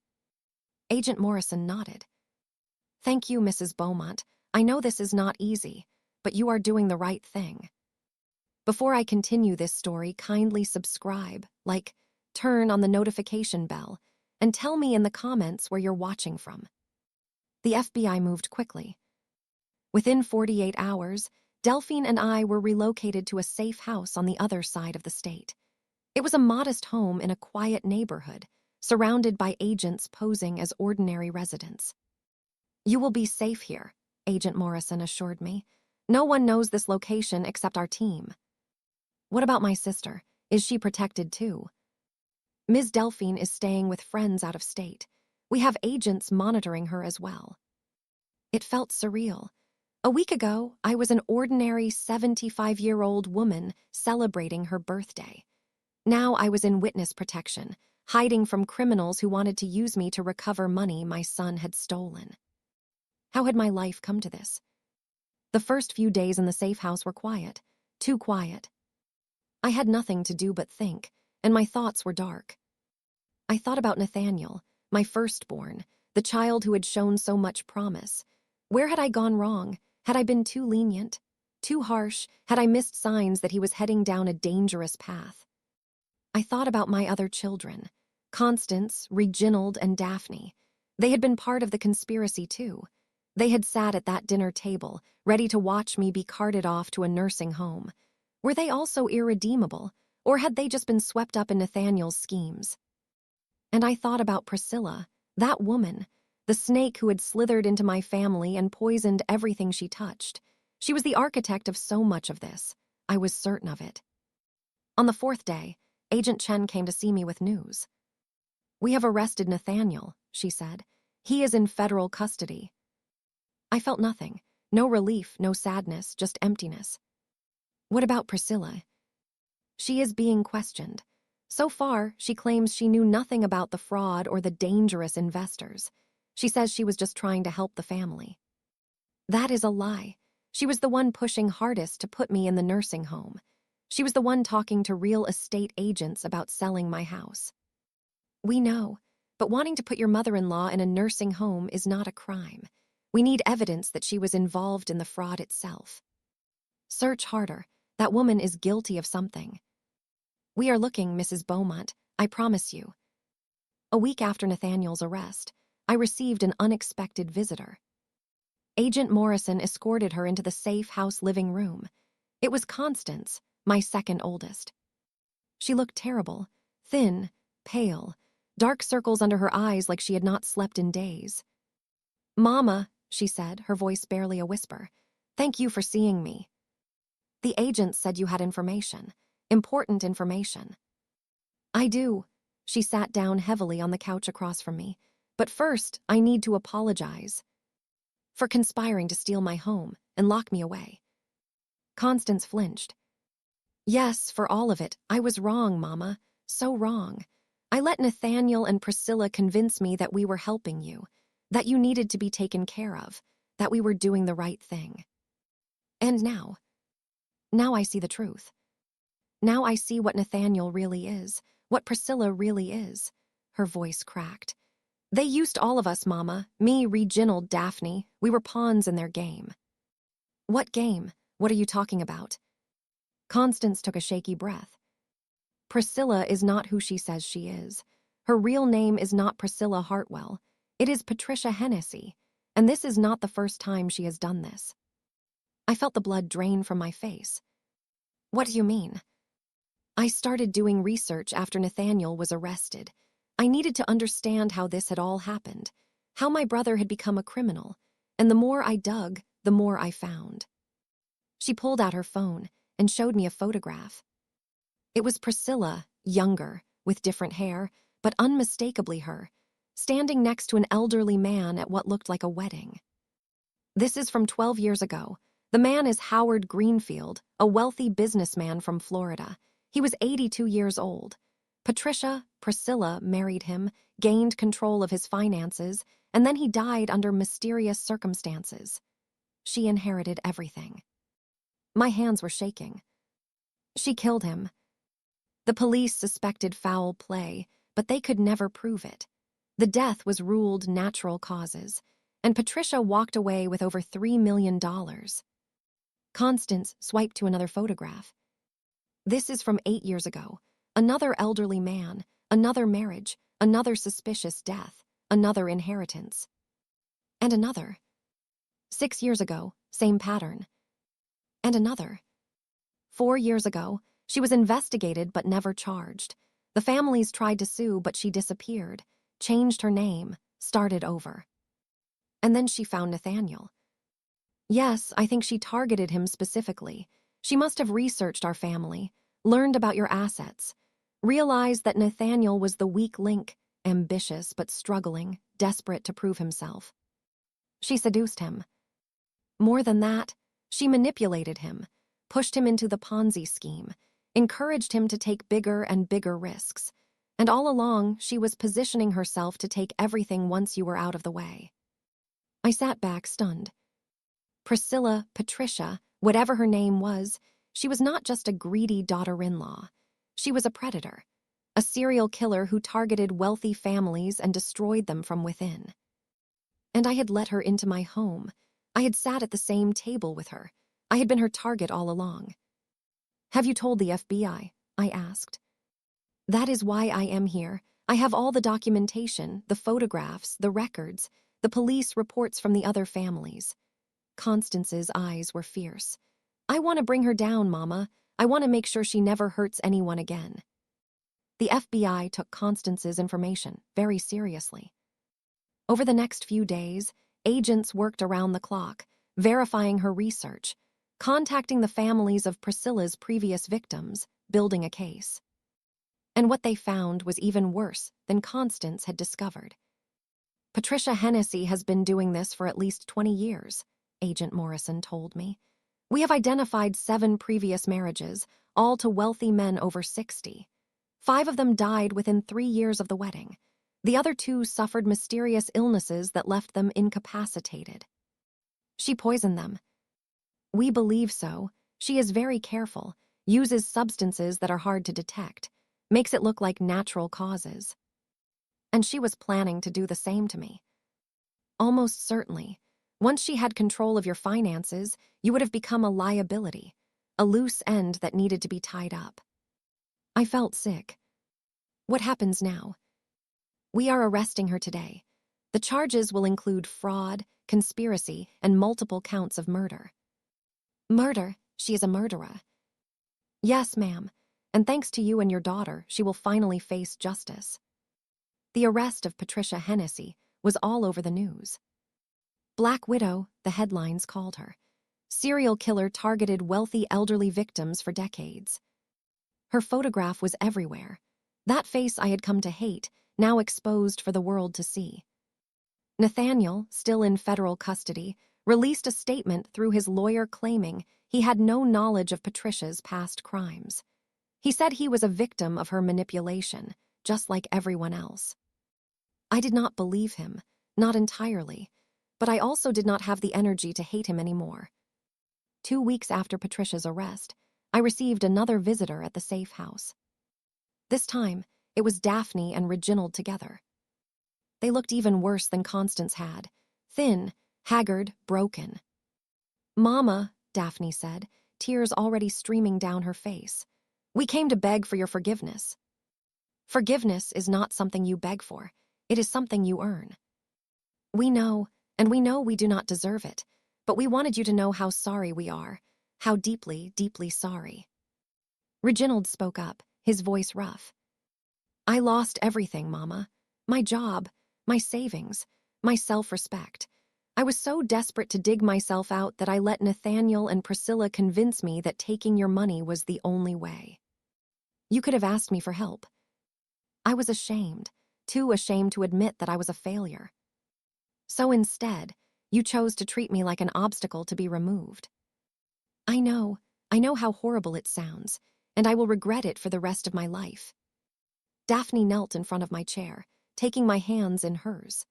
Agent Morrison nodded. Thank you, Mrs. Beaumont. I know this is not easy, but you are doing the right thing. Before I continue this story, kindly subscribe, like, turn on the notification bell, and tell me in the comments where you're watching from. The FBI moved quickly. Within 48 hours, Delphine and I were relocated to a safe house on the other side of the state. It was a modest home in a quiet neighborhood, surrounded by agents posing as ordinary residents. You will be safe here, Agent Morrison assured me. No one knows this location except our team. What about my sister? Is she protected too? Ms. Delphine is staying with friends out of state. We have agents monitoring her as well. It felt surreal. A week ago, I was an ordinary 75-year-old woman celebrating her birthday. Now I was in witness protection, hiding from criminals who wanted to use me to recover money my son had stolen. How had my life come to this? The first few days in the safe house were quiet, too quiet. I had nothing to do but think, and my thoughts were dark. I thought about Nathaniel, my firstborn, the child who had shown so much promise. Where had I gone wrong? Had I been too lenient? Too harsh? Had I missed signs that he was heading down a dangerous path? I thought about my other children, Constance, Reginald, and Daphne. They had been part of the conspiracy too. They had sat at that dinner table, ready to watch me be carted off to a nursing home. Were they also irredeemable, or had they just been swept up in Nathaniel's schemes? And I thought about Priscilla, that woman, the snake who had slithered into my family and poisoned everything she touched. She was the architect of so much of this. I was certain of it. On the fourth day, Agent Chen came to see me with news. We have arrested Nathaniel, she said. He is in federal custody. I felt nothing. No relief, no sadness, just emptiness. What about Priscilla? She is being questioned. So far, she claims she knew nothing about the fraud or the dangerous investors. She says she was just trying to help the family. That is a lie. She was the one pushing hardest to put me in the nursing home. She was the one talking to real estate agents about selling my house. We know, but wanting to put your mother-in-law in a nursing home is not a crime. We need evidence that she was involved in the fraud itself. Search harder. That woman is guilty of something. We are looking, Mrs. Beaumont, I promise you. A week after Nathaniel's arrest, I received an unexpected visitor. Agent Morrison escorted her into the safe house living room. It was Constance, my second oldest. She looked terrible, thin, pale, dark circles under her eyes like she had not slept in days. Mama, she said, her voice barely a whisper, thank you for seeing me. The agent said you had information, important information. I do. She sat down heavily on the couch across from me. But first, I need to apologize for conspiring to steal my home and lock me away. Constance flinched. Yes, for all of it, I was wrong, Mama, so wrong. I let Nathaniel and Priscilla convince me that we were helping you, that you needed to be taken care of, that we were doing the right thing. And now I see the truth. Now I see what Nathaniel really is, what Priscilla really is. Her voice cracked. They used all of us, Mama, me, Reginald, Daphne. We were pawns in their game. What game? What are you talking about? Constance took a shaky breath. Priscilla is not who she says she is. Her real name is not Priscilla Hartwell. It is Patricia Hennessy, and this is not the first time she has done this. I felt the blood drain from my face. What do you mean? I started doing research after Nathaniel was arrested. I needed to understand how this had all happened, how my brother had become a criminal, and the more I dug, the more I found. She pulled out her phone and showed me a photograph. It was Priscilla, younger, with different hair, but unmistakably her, standing next to an elderly man at what looked like a wedding. This is from 12 years ago. The man is Howard Greenfield, a wealthy businessman from Florida. He was 82 years old. Priscilla, married him, gained control of his finances, and then he died under mysterious circumstances. She inherited everything. My hands were shaking. She killed him. The police suspected foul play, but they could never prove it. The death was ruled natural causes, and Patricia walked away with over $3 million. Constance swiped to another photograph. This is from 8 years ago. Another elderly man, another marriage, another suspicious death, another inheritance. And another. 6 years ago, same pattern. And another. 4 years ago, she was investigated but never charged. The families tried to sue, but she disappeared, changed her name, started over. And then she found Nathaniel. Yes, I think she targeted him specifically. She must have researched our family, learned about your assets, realized that Nathaniel was the weak link, ambitious but struggling, desperate to prove himself. She seduced him. More than that, she manipulated him, pushed him into the Ponzi scheme, encouraged him to take bigger and bigger risks, and all along she was positioning herself to take everything once you were out of the way. I sat back, stunned. Patricia, whatever her name was, she was not just a greedy daughter-in-law. She was a predator, a serial killer who targeted wealthy families and destroyed them from within. And I had let her into my home. I had sat at the same table with her. I had been her target all along. Have you told the FBI? I asked. That is why I am here. I have all the documentation, the photographs, the records, the police reports from the other families. Constance's eyes were fierce. I want to bring her down, Mama. I want to make sure she never hurts anyone again. The FBI took Constance's information very seriously. Over the next few days, agents worked around the clock, verifying her research, contacting the families of Priscilla's previous victims, building a case. And what they found was even worse than Constance had discovered. Patricia Hennessy has been doing this for at least 20 years, Agent Morrison told me. We have identified 7 previous marriages, all to wealthy men over 60. 5 of them died within 3 years of the wedding. The other 2 suffered mysterious illnesses that left them incapacitated. She poisoned them. We believe so. She is very careful, uses substances that are hard to detect, makes it look like natural causes. And she was planning to do the same to me. Almost certainly. Once she had control of your finances, you would have become a liability, a loose end that needed to be tied up. I felt sick. What happens now? We are arresting her today. The charges will include fraud, conspiracy, and multiple counts of murder. Murder? She is a murderer. Yes, ma'am. And thanks to you and your daughter, she will finally face justice. The arrest of Patricia Hennessy was all over the news. Black Widow, the headlines called her. Serial killer targeted wealthy elderly victims for decades. Her photograph was everywhere. That face I had come to hate, now exposed for the world to see. Nathaniel, still in federal custody, released a statement through his lawyer claiming he had no knowledge of Patricia's past crimes. He said he was a victim of her manipulation, just like everyone else. I did not believe him, not entirely, but I also did not have the energy to hate him anymore. 2 weeks after Patricia's arrest, I received another visitor at the safe house. This time, it was Daphne and Reginald together. They looked even worse than Constance had, thin, haggard, broken. Mama, Daphne said, tears already streaming down her face. We came to beg for your forgiveness. Forgiveness is not something you beg for. It is something you earn. We know, and we know we do not deserve it, but we wanted you to know how sorry we are, how deeply, deeply sorry. Reginald spoke up, his voice rough. I lost everything, Mama. My job, my savings, my self-respect. I was so desperate to dig myself out that I let Nathaniel and Priscilla convince me that taking your money was the only way. You could have asked me for help. I was ashamed, too ashamed to admit that I was a failure. So instead, you chose to treat me like an obstacle to be removed. I know how horrible it sounds, and I will regret it for the rest of my life. Daphne knelt in front of my chair, taking my hands in hers.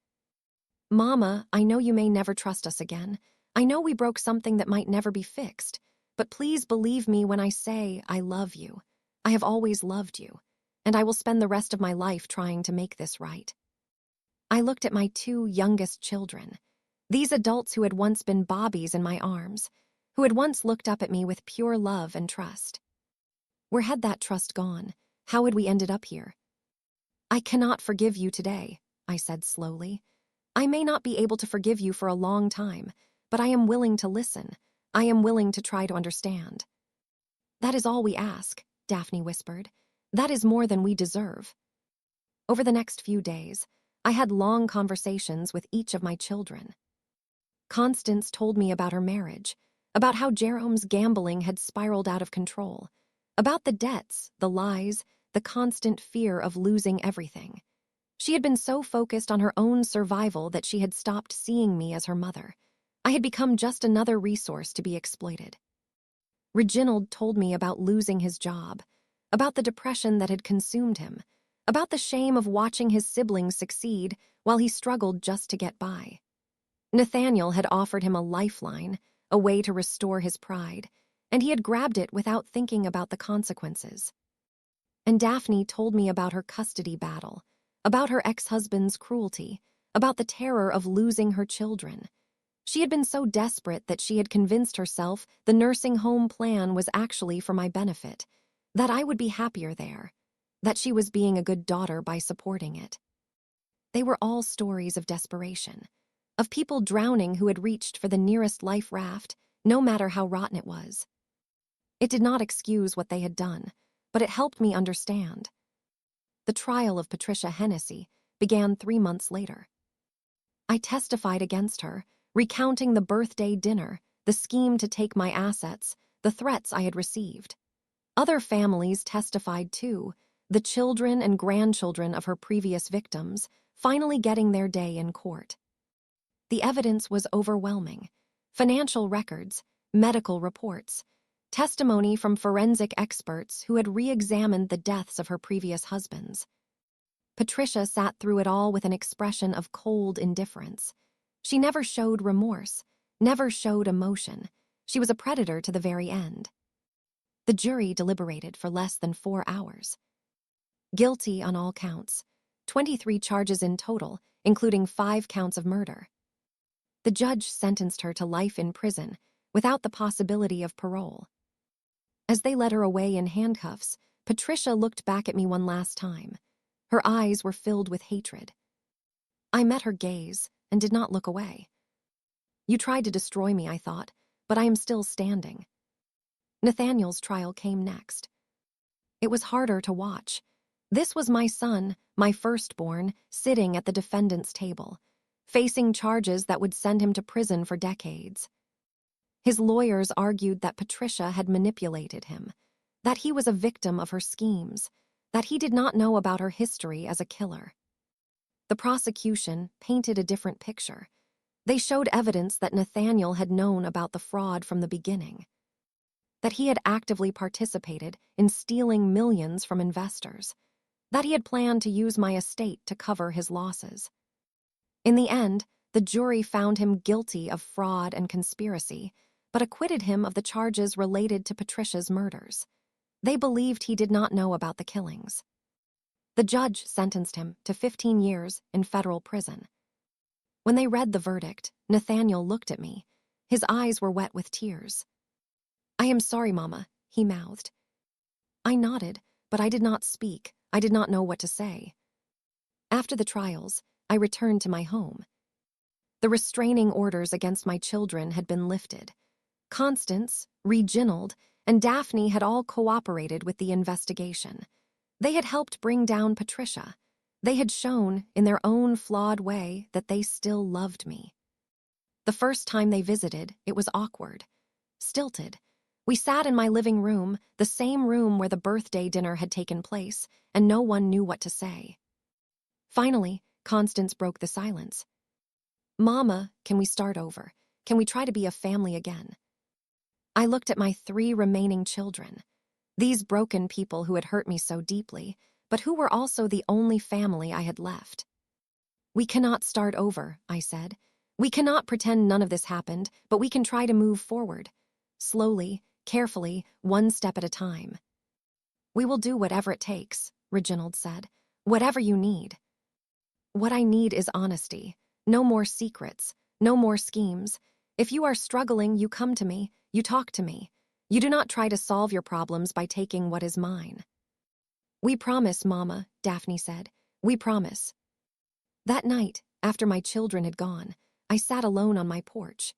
Mama, I know you may never trust us again. I know we broke something that might never be fixed, but please believe me when I say I love you. I have always loved you, and I will spend the rest of my life trying to make this right. I looked at my two youngest children, these adults who had once been Bobbies in my arms, who had once looked up at me with pure love and trust. Where had that trust gone? How had we ended up here? I cannot forgive you today, I said slowly. I may not be able to forgive you for a long time, but I am willing to listen. I am willing to try to understand. That is all we ask, Daphne whispered. That is more than we deserve. Over the next few days, I had long conversations with each of my children. Constance told me about her marriage, about how Jerome's gambling had spiraled out of control, about the debts, the lies, the constant fear of losing everything. She had been so focused on her own survival that she had stopped seeing me as her mother. I had become just another resource to be exploited. Reginald told me about losing his job, about the depression that had consumed him, about the shame of watching his siblings succeed while he struggled just to get by. Nathaniel had offered him a lifeline, a way to restore his pride, and he had grabbed it without thinking about the consequences. And Daphne told me about her custody battle, about her ex-husband's cruelty, about the terror of losing her children. She had been so desperate that she had convinced herself the nursing home plan was actually for my benefit, that I would be happier there, that she was being a good daughter by supporting it. They were all stories of desperation, of people drowning who had reached for the nearest life raft, no matter how rotten it was. It did not excuse what they had done, but it helped me understand. The trial of Patricia Hennessy began 3 months later. I testified against her, recounting the birthday dinner, the scheme to take my assets, the threats I had received. Other families testified too, the children and grandchildren of her previous victims, finally getting their day in court. The evidence was overwhelming. Financial records, medical reports, testimony from forensic experts who had re-examined the deaths of her previous husbands. Patricia sat through it all with an expression of cold indifference. She never showed remorse, never showed emotion. She was a predator to the very end. The jury deliberated for less than 4 hours. Guilty on all counts, 23 charges in total, including 5 counts of murder. The judge sentenced her to life in prison, without the possibility of parole. As they led her away in handcuffs, Patricia looked back at me one last time. Her eyes were filled with hatred. I met her gaze and did not look away. You tried to destroy me, I thought, but I am still standing. Nathaniel's trial came next. It was harder to watch. This was my son, my firstborn, sitting at the defendant's table, facing charges that would send him to prison for decades. His lawyers argued that Patricia had manipulated him, that he was a victim of her schemes, that he did not know about her history as a killer. The prosecution painted a different picture. They showed evidence that Nathaniel had known about the fraud from the beginning, that he had actively participated in stealing millions from investors, that he had planned to use my estate to cover his losses. In the end, the jury found him guilty of fraud and conspiracy, but acquitted him of the charges related to Patricia's murders. They believed he did not know about the killings. The judge sentenced him to 15 years in federal prison. When they read the verdict, Nathaniel looked at me. His eyes were wet with tears. "I am sorry, Mama," he mouthed. I nodded, but I did not speak. I did not know what to say. After the trials, I returned to my home. The restraining orders against my children had been lifted. Constance, Reginald, and Daphne had all cooperated with the investigation. They had helped bring down Patricia. They had shown, in their own flawed way, that they still loved me. The first time they visited, it was awkward, stilted. We sat in my living room, the same room where the birthday dinner had taken place, and no one knew what to say. Finally, Constance broke the silence. "Mama, can we start over? Can we try to be a family again?" I looked at my 3 remaining children. These broken people who had hurt me so deeply, but who were also the only family I had left. "We cannot start over," I said. "We cannot pretend none of this happened, but we can try to move forward. Slowly, carefully, one step at a time." "We will do whatever it takes," Reginald said. "Whatever you need." "What I need is honesty. No more secrets. No more schemes. If you are struggling, you come to me. You talk to me. You do not try to solve your problems by taking what is mine." "We promise, Mama," Daphne said. "We promise." That night, after my children had gone, I sat alone on my porch.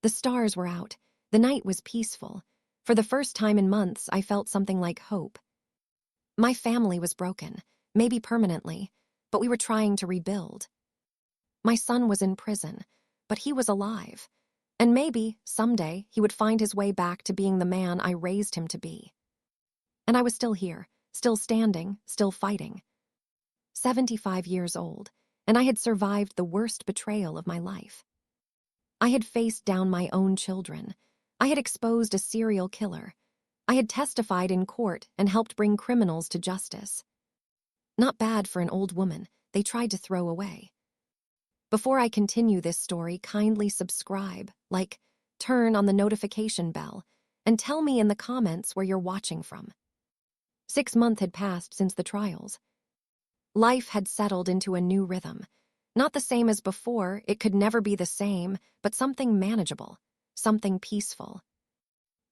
The stars were out. The night was peaceful. For the first time in months, I felt something like hope. My family was broken, maybe permanently, but we were trying to rebuild. My son was in prison, but he was alive. And maybe, someday, he would find his way back to being the man I raised him to be. And I was still here, still standing, still fighting. 75 years old, and I had survived the worst betrayal of my life. I had faced down my own children. I had exposed a serial killer. I had testified in court and helped bring criminals to justice. Not bad for an old woman they tried to throw away. Before I continue this story, kindly subscribe, like, turn on the notification bell, and tell me in the comments where you're watching from. 6 months had passed since the trials. Life had settled into a new rhythm. Not the same as before, it could never be the same, but something manageable, something peaceful.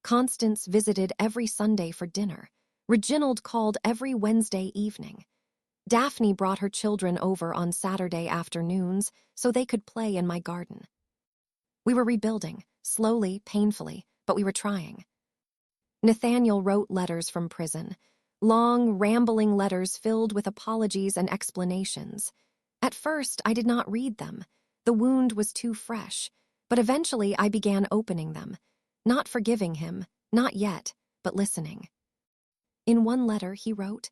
Constance visited every Sunday for dinner. Reginald called every Wednesday evening. Daphne brought her children over on Saturday afternoons so they could play in my garden. We were rebuilding, slowly, painfully, but we were trying. Nathaniel wrote letters from prison, long, rambling letters filled with apologies and explanations. At first, I did not read them. The wound was too fresh, but eventually I began opening them, not forgiving him, not yet, but listening. In one letter, he wrote,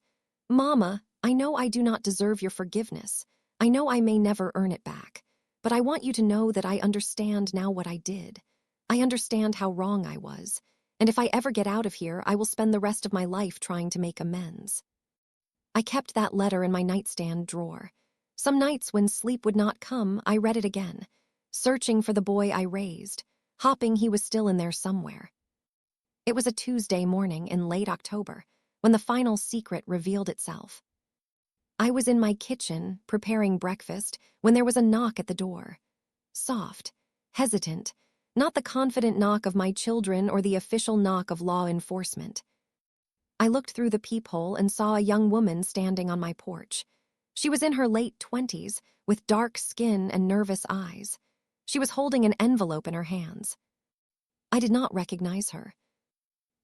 "Mama, I know I do not deserve your forgiveness. I know I may never earn it back, but I want you to know that I understand now what I did. I understand how wrong I was, and if I ever get out of here, I will spend the rest of my life trying to make amends." I kept that letter in my nightstand drawer. Some nights when sleep would not come, I read it again, searching for the boy I raised, hoping he was still in there somewhere. It was a Tuesday morning in late October when the final secret revealed itself. I was in my kitchen, preparing breakfast, when there was a knock at the door. Soft, hesitant, not the confident knock of my children or the official knock of law enforcement. I looked through the peephole and saw a young woman standing on my porch. She was in her late 20s, with dark skin and nervous eyes. She was holding an envelope in her hands. I did not recognize her.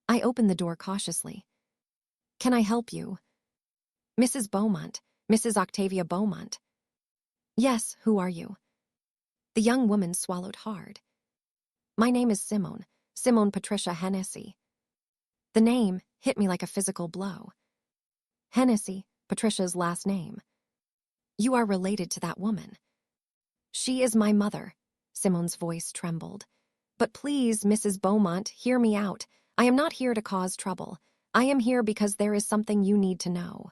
I opened the door cautiously. "Can I help you?" "Mrs. Beaumont, Mrs. Octavia Beaumont." "Yes, who are you?" The young woman swallowed hard. "My name is Simone Patricia Hennessy." The name hit me like a physical blow. Hennessy, Patricia's last name. "You are related to that woman." "She is my mother." Simone's voice trembled. "But please, Mrs. Beaumont, hear me out. I am not here to cause trouble. I am here because there is something you need to know."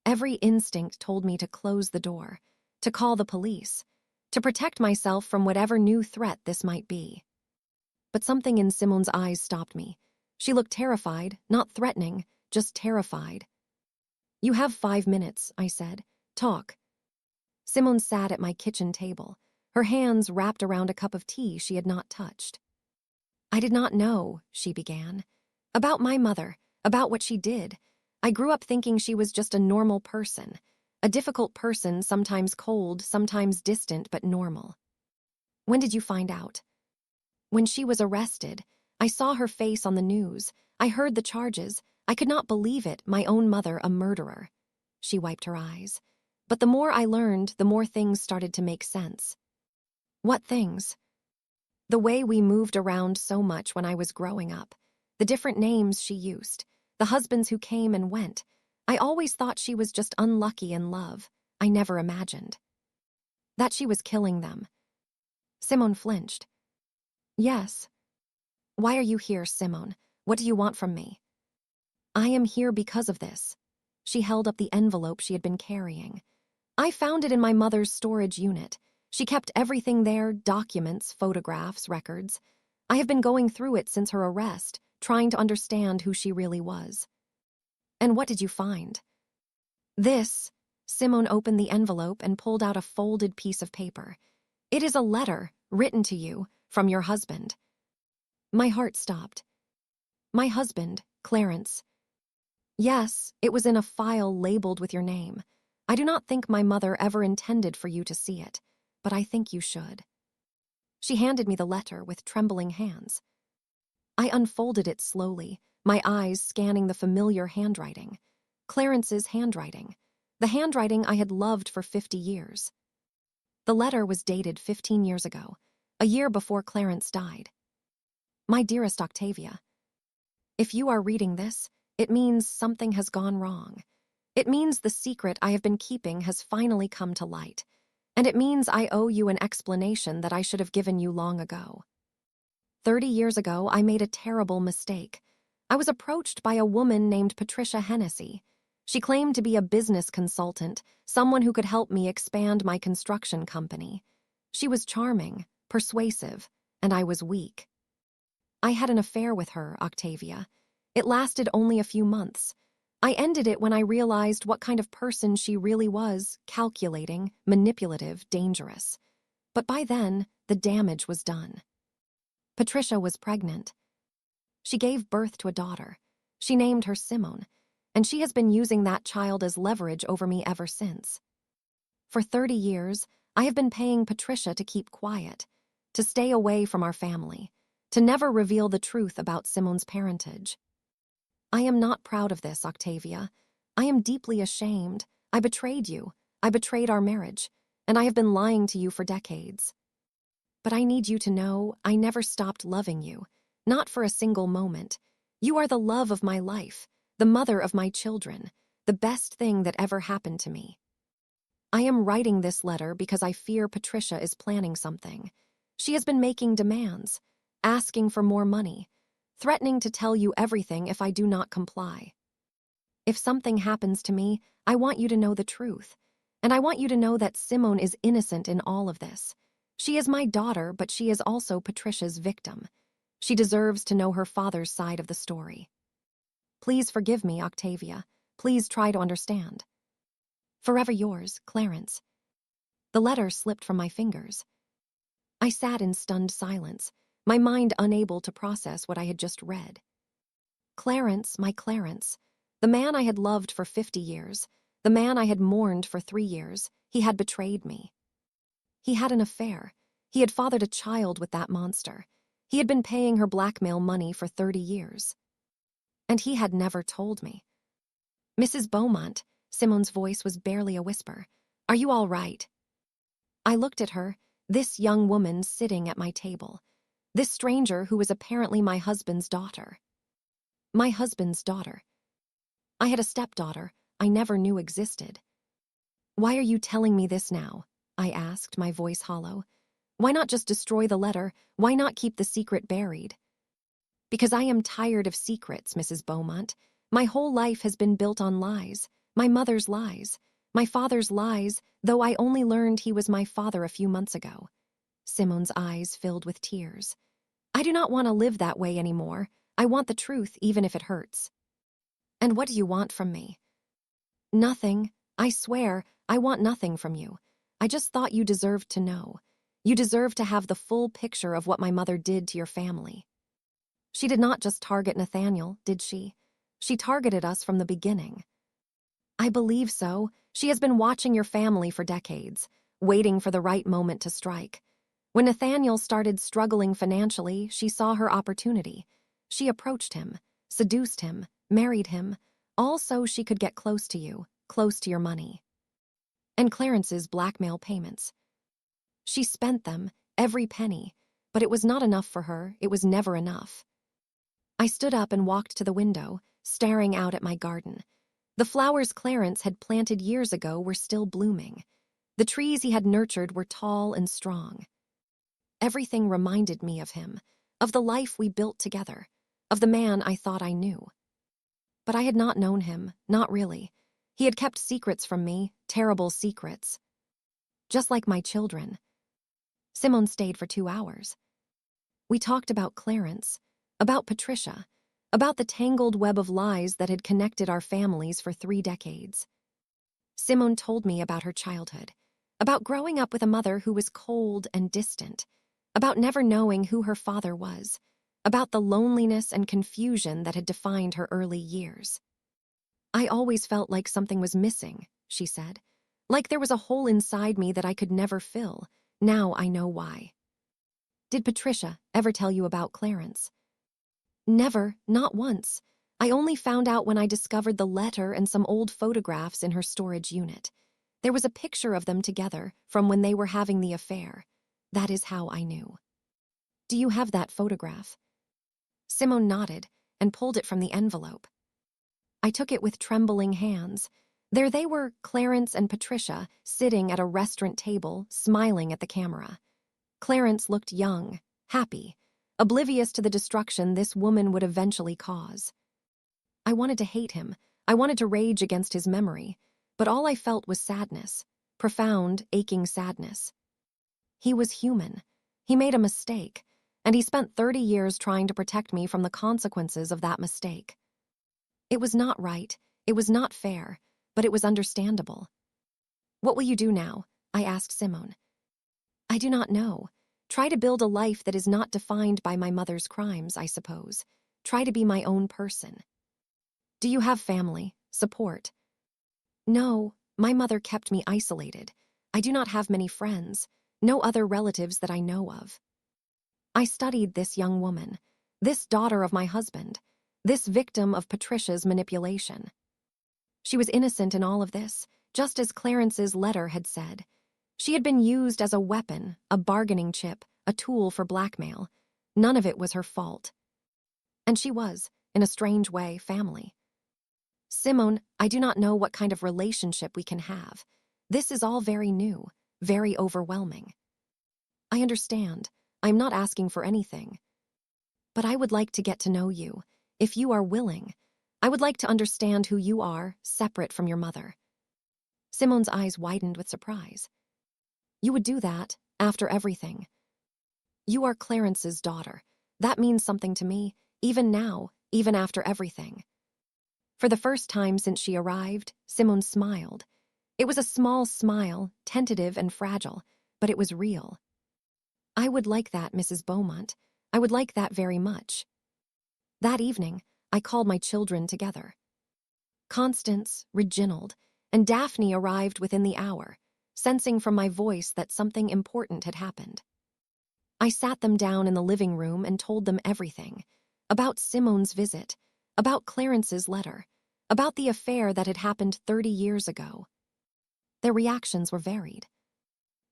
Every instinct told me to close the door, to call the police, to protect myself from whatever new threat this might be. But something in Simone's eyes stopped me. She looked terrified, not threatening, just terrified. "You have 5 minutes," I said. "Talk." Simone sat at my kitchen table, her hands wrapped around a cup of tea she had not touched. "I did not know," she began. "About my mother, about what she did. I grew up thinking she was just a normal person, a difficult person, sometimes cold, sometimes distant, but normal." "When did you find out?" "When she was arrested. I saw her face on the news. I heard the charges. I could not believe it, my own mother a murderer." She wiped her eyes. "But the more I learned, the more things started to make sense." "What things?" The way we moved around so much when I was growing up, the different names she used, the husbands who came and went. I always thought she was just unlucky in love. I never imagined that she was killing them. Simone flinched. Yes. Why are you here, Simone? What do you want from me? I am here because of this. She held up the envelope she had been carrying. I found it in my mother's storage unit. She kept everything there, documents, photographs, records. I have been going through it since her arrest, trying to understand who she really was. And what did you find? This. Simone opened the envelope and pulled out a folded piece of paper. It is a letter, written to you, from your husband. My heart stopped. My husband, Clarence. Yes, it was in a file labeled with your name. I do not think my mother ever intended for you to see it, but I think you should. She handed me the letter with trembling hands. I unfolded it slowly, my eyes scanning the familiar handwriting. Clarence's handwriting. The handwriting I had loved for 50 years. The letter was dated 15 years ago, a year before Clarence died. My dearest Octavia, if you are reading this, it means something has gone wrong. It means the secret I have been keeping has finally come to light. And it means I owe you an explanation that I should have given you long ago. 30 years ago, I made a terrible mistake. I was approached by a woman named Patricia Hennessy. She claimed to be a business consultant, someone who could help me expand my construction company. She was charming, persuasive, and I was weak. I had an affair with her, Octavia. It lasted only a few months. I ended it when I realized what kind of person she really was, calculating, manipulative, dangerous. But by then, the damage was done. Patricia was pregnant. She gave birth to a daughter. She named her Simone, and she has been using that child as leverage over me ever since. For 30 years, I have been paying Patricia to keep quiet, to stay away from our family, to never reveal the truth about Simone's parentage. I am not proud of this, Octavia. I am deeply ashamed. I betrayed you. I betrayed our marriage, and I have been lying to you for decades. But I need you to know I never stopped loving you, not for a single moment. You are the love of my life, the mother of my children, the best thing that ever happened to me. I am writing this letter because I fear Patricia is planning something. She has been making demands, asking for more money, threatening to tell you everything if I do not comply. If something happens to me, I want you to know the truth. And I want you to know that Simone is innocent in all of this. She is my daughter, but she is also Patricia's victim. She deserves to know her father's side of the story. Please forgive me, Octavia. Please try to understand. Forever yours, Clarence. The letter slipped from my fingers. I sat in stunned silence, my mind unable to process what I had just read. Clarence, my Clarence, the man I had loved for 50 years, the man I had mourned for 3 years, he had betrayed me. He had an affair. He had fathered a child with that monster. He had been paying her blackmail money for 30 years. And he had never told me. Mrs. Beaumont, Simone's voice was barely a whisper. Are you all right? I looked at her, this young woman sitting at my table. This stranger who was apparently my husband's daughter. My husband's daughter. I had a stepdaughter I never knew existed. Why are you telling me this now? I asked, my voice hollow. Why not just destroy the letter? Why not keep the secret buried? Because I am tired of secrets, Mrs. Beaumont. My whole life has been built on lies. My mother's lies. My father's lies, though I only learned he was my father a few months ago. Simone's eyes filled with tears. I do not want to live that way anymore. I want the truth, even if it hurts. And what do you want from me? Nothing. I swear, I want nothing from you. I just thought you deserved to know. You deserve to have the full picture of what my mother did to your family. She did not just target Nathaniel, did she? She targeted us from the beginning. I believe so. She has been watching your family for decades, waiting for the right moment to strike. When Nathaniel started struggling financially, she saw her opportunity. She approached him, seduced him, married him, all so she could get close to you, close to your money. And Clarence's blackmail payments. She spent them, every penny, But it was not enough for her. It was never enough. I stood up and walked to the window, staring out at my garden. The flowers Clarence had planted years ago were still blooming. The trees he had nurtured were tall and strong. Everything reminded me of him, of the life we built together, of the man I thought I knew. But I had not known him, not really. He had kept secrets from me, terrible secrets. Just like my children. Simone stayed for 2 hours. We talked about Clarence, about Patricia, about the tangled web of lies that had connected our families for 3 decades. Simone told me about her childhood, about growing up with a mother who was cold and distant, about never knowing who her father was, about the loneliness and confusion that had defined her early years. I always felt like something was missing, she said, like there was a hole inside me that I could never fill. Now I know why. Did Patricia ever tell you about Clarence? Never, not once. I only found out when I discovered the letter and some old photographs in her storage unit. There was a picture of them together from when they were having the affair. That is how I knew. Do you have that photograph? Simone nodded and pulled it from the envelope. I took it with trembling hands. There they were, Clarence and Patricia, sitting at a restaurant table, smiling at the camera. Clarence looked young, happy, oblivious to the destruction this woman would eventually cause. I wanted to hate him. I wanted to rage against his memory, but all I felt was sadness, profound, aching sadness. He was human. He made a mistake, and he spent 30 years trying to protect me from the consequences of that mistake. It was not right, it was not fair, but it was understandable. What will you do now? I asked Simone. I do not know. Try to build a life that is not defined by my mother's crimes, I suppose. Try to be my own person. Do you have family, support? No, my mother kept me isolated. I do not have many friends, no other relatives that I know of. I studied this young woman, this daughter of my husband, this victim of Patricia's manipulation. She was innocent in all of this, just as Clarence's letter had said. She had been used as a weapon, a bargaining chip, a tool for blackmail. None of it was her fault. And she was, in a strange way, family. Simone, I do not know what kind of relationship we can have. This is all very new, very overwhelming. I understand. I'm not asking for anything. But I would like to get to know you, if you are willing. I would like to understand who you are, separate from your mother. Simone's eyes widened with surprise. You would do that, after everything. You are Clarence's daughter. That means something to me, even now, even after everything. For the first time since she arrived, Simone smiled. It was a small smile, tentative and fragile, but it was real. I would like that, Mrs. Beaumont. I would like that very much. That evening, I called my children together. Constance, Reginald, and Daphne arrived within the hour, sensing from my voice that something important had happened. I sat them down in the living room and told them everything, about Simone's visit, about Clarence's letter, about the affair that had happened 30 years ago. Their reactions were varied.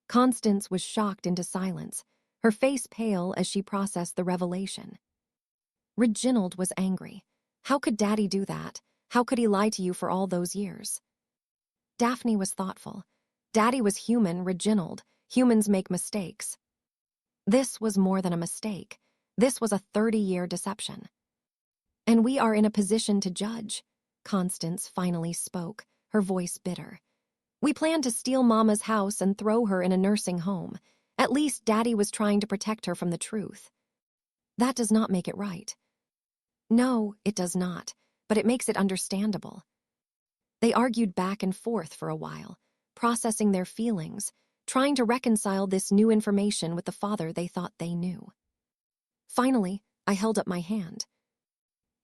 Constance was shocked into silence, her face pale as she processed the revelation. Reginald was angry. How could Daddy do that? How could he lie to you for all those years? Daphne was thoughtful. Daddy was human, Reginald. Humans make mistakes. This was more than a mistake. This was a 30-year deception. And we are in a position to judge. Constance finally spoke, her voice bitter. We planned to steal Mama's house and throw her in a nursing home. At least Daddy was trying to protect her from the truth. That does not make it right. No, it does not, but it makes it understandable. They argued back and forth for a while, processing their feelings, trying to reconcile this new information with the father they thought they knew. Finally, I held up my hand.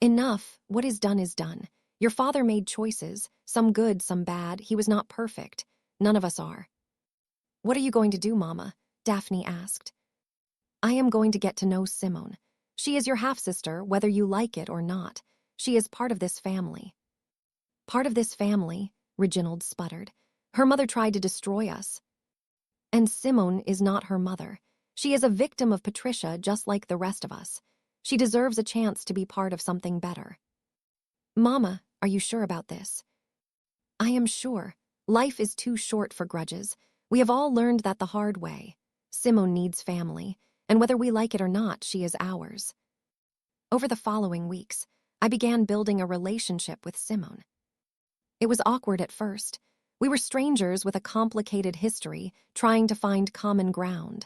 Enough, what is done is done. Your father made choices, some good, some bad. He was not perfect. None of us are. What are you going to do, Mama? Daphne asked. I am going to get to know Simone. She is your half-sister, whether you like it or not. She is part of this family. Part of this family, Reginald sputtered. Her mother tried to destroy us. And Simone is not her mother. She is a victim of Patricia just like the rest of us. She deserves a chance to be part of something better. Mama, are you sure about this? I am sure. Life is too short for grudges. We have all learned that the hard way. Simone needs family, and whether we like it or not, she is ours. Over the following weeks, I began building a relationship with Simone. It was awkward at first. We were strangers with a complicated history, trying to find common ground.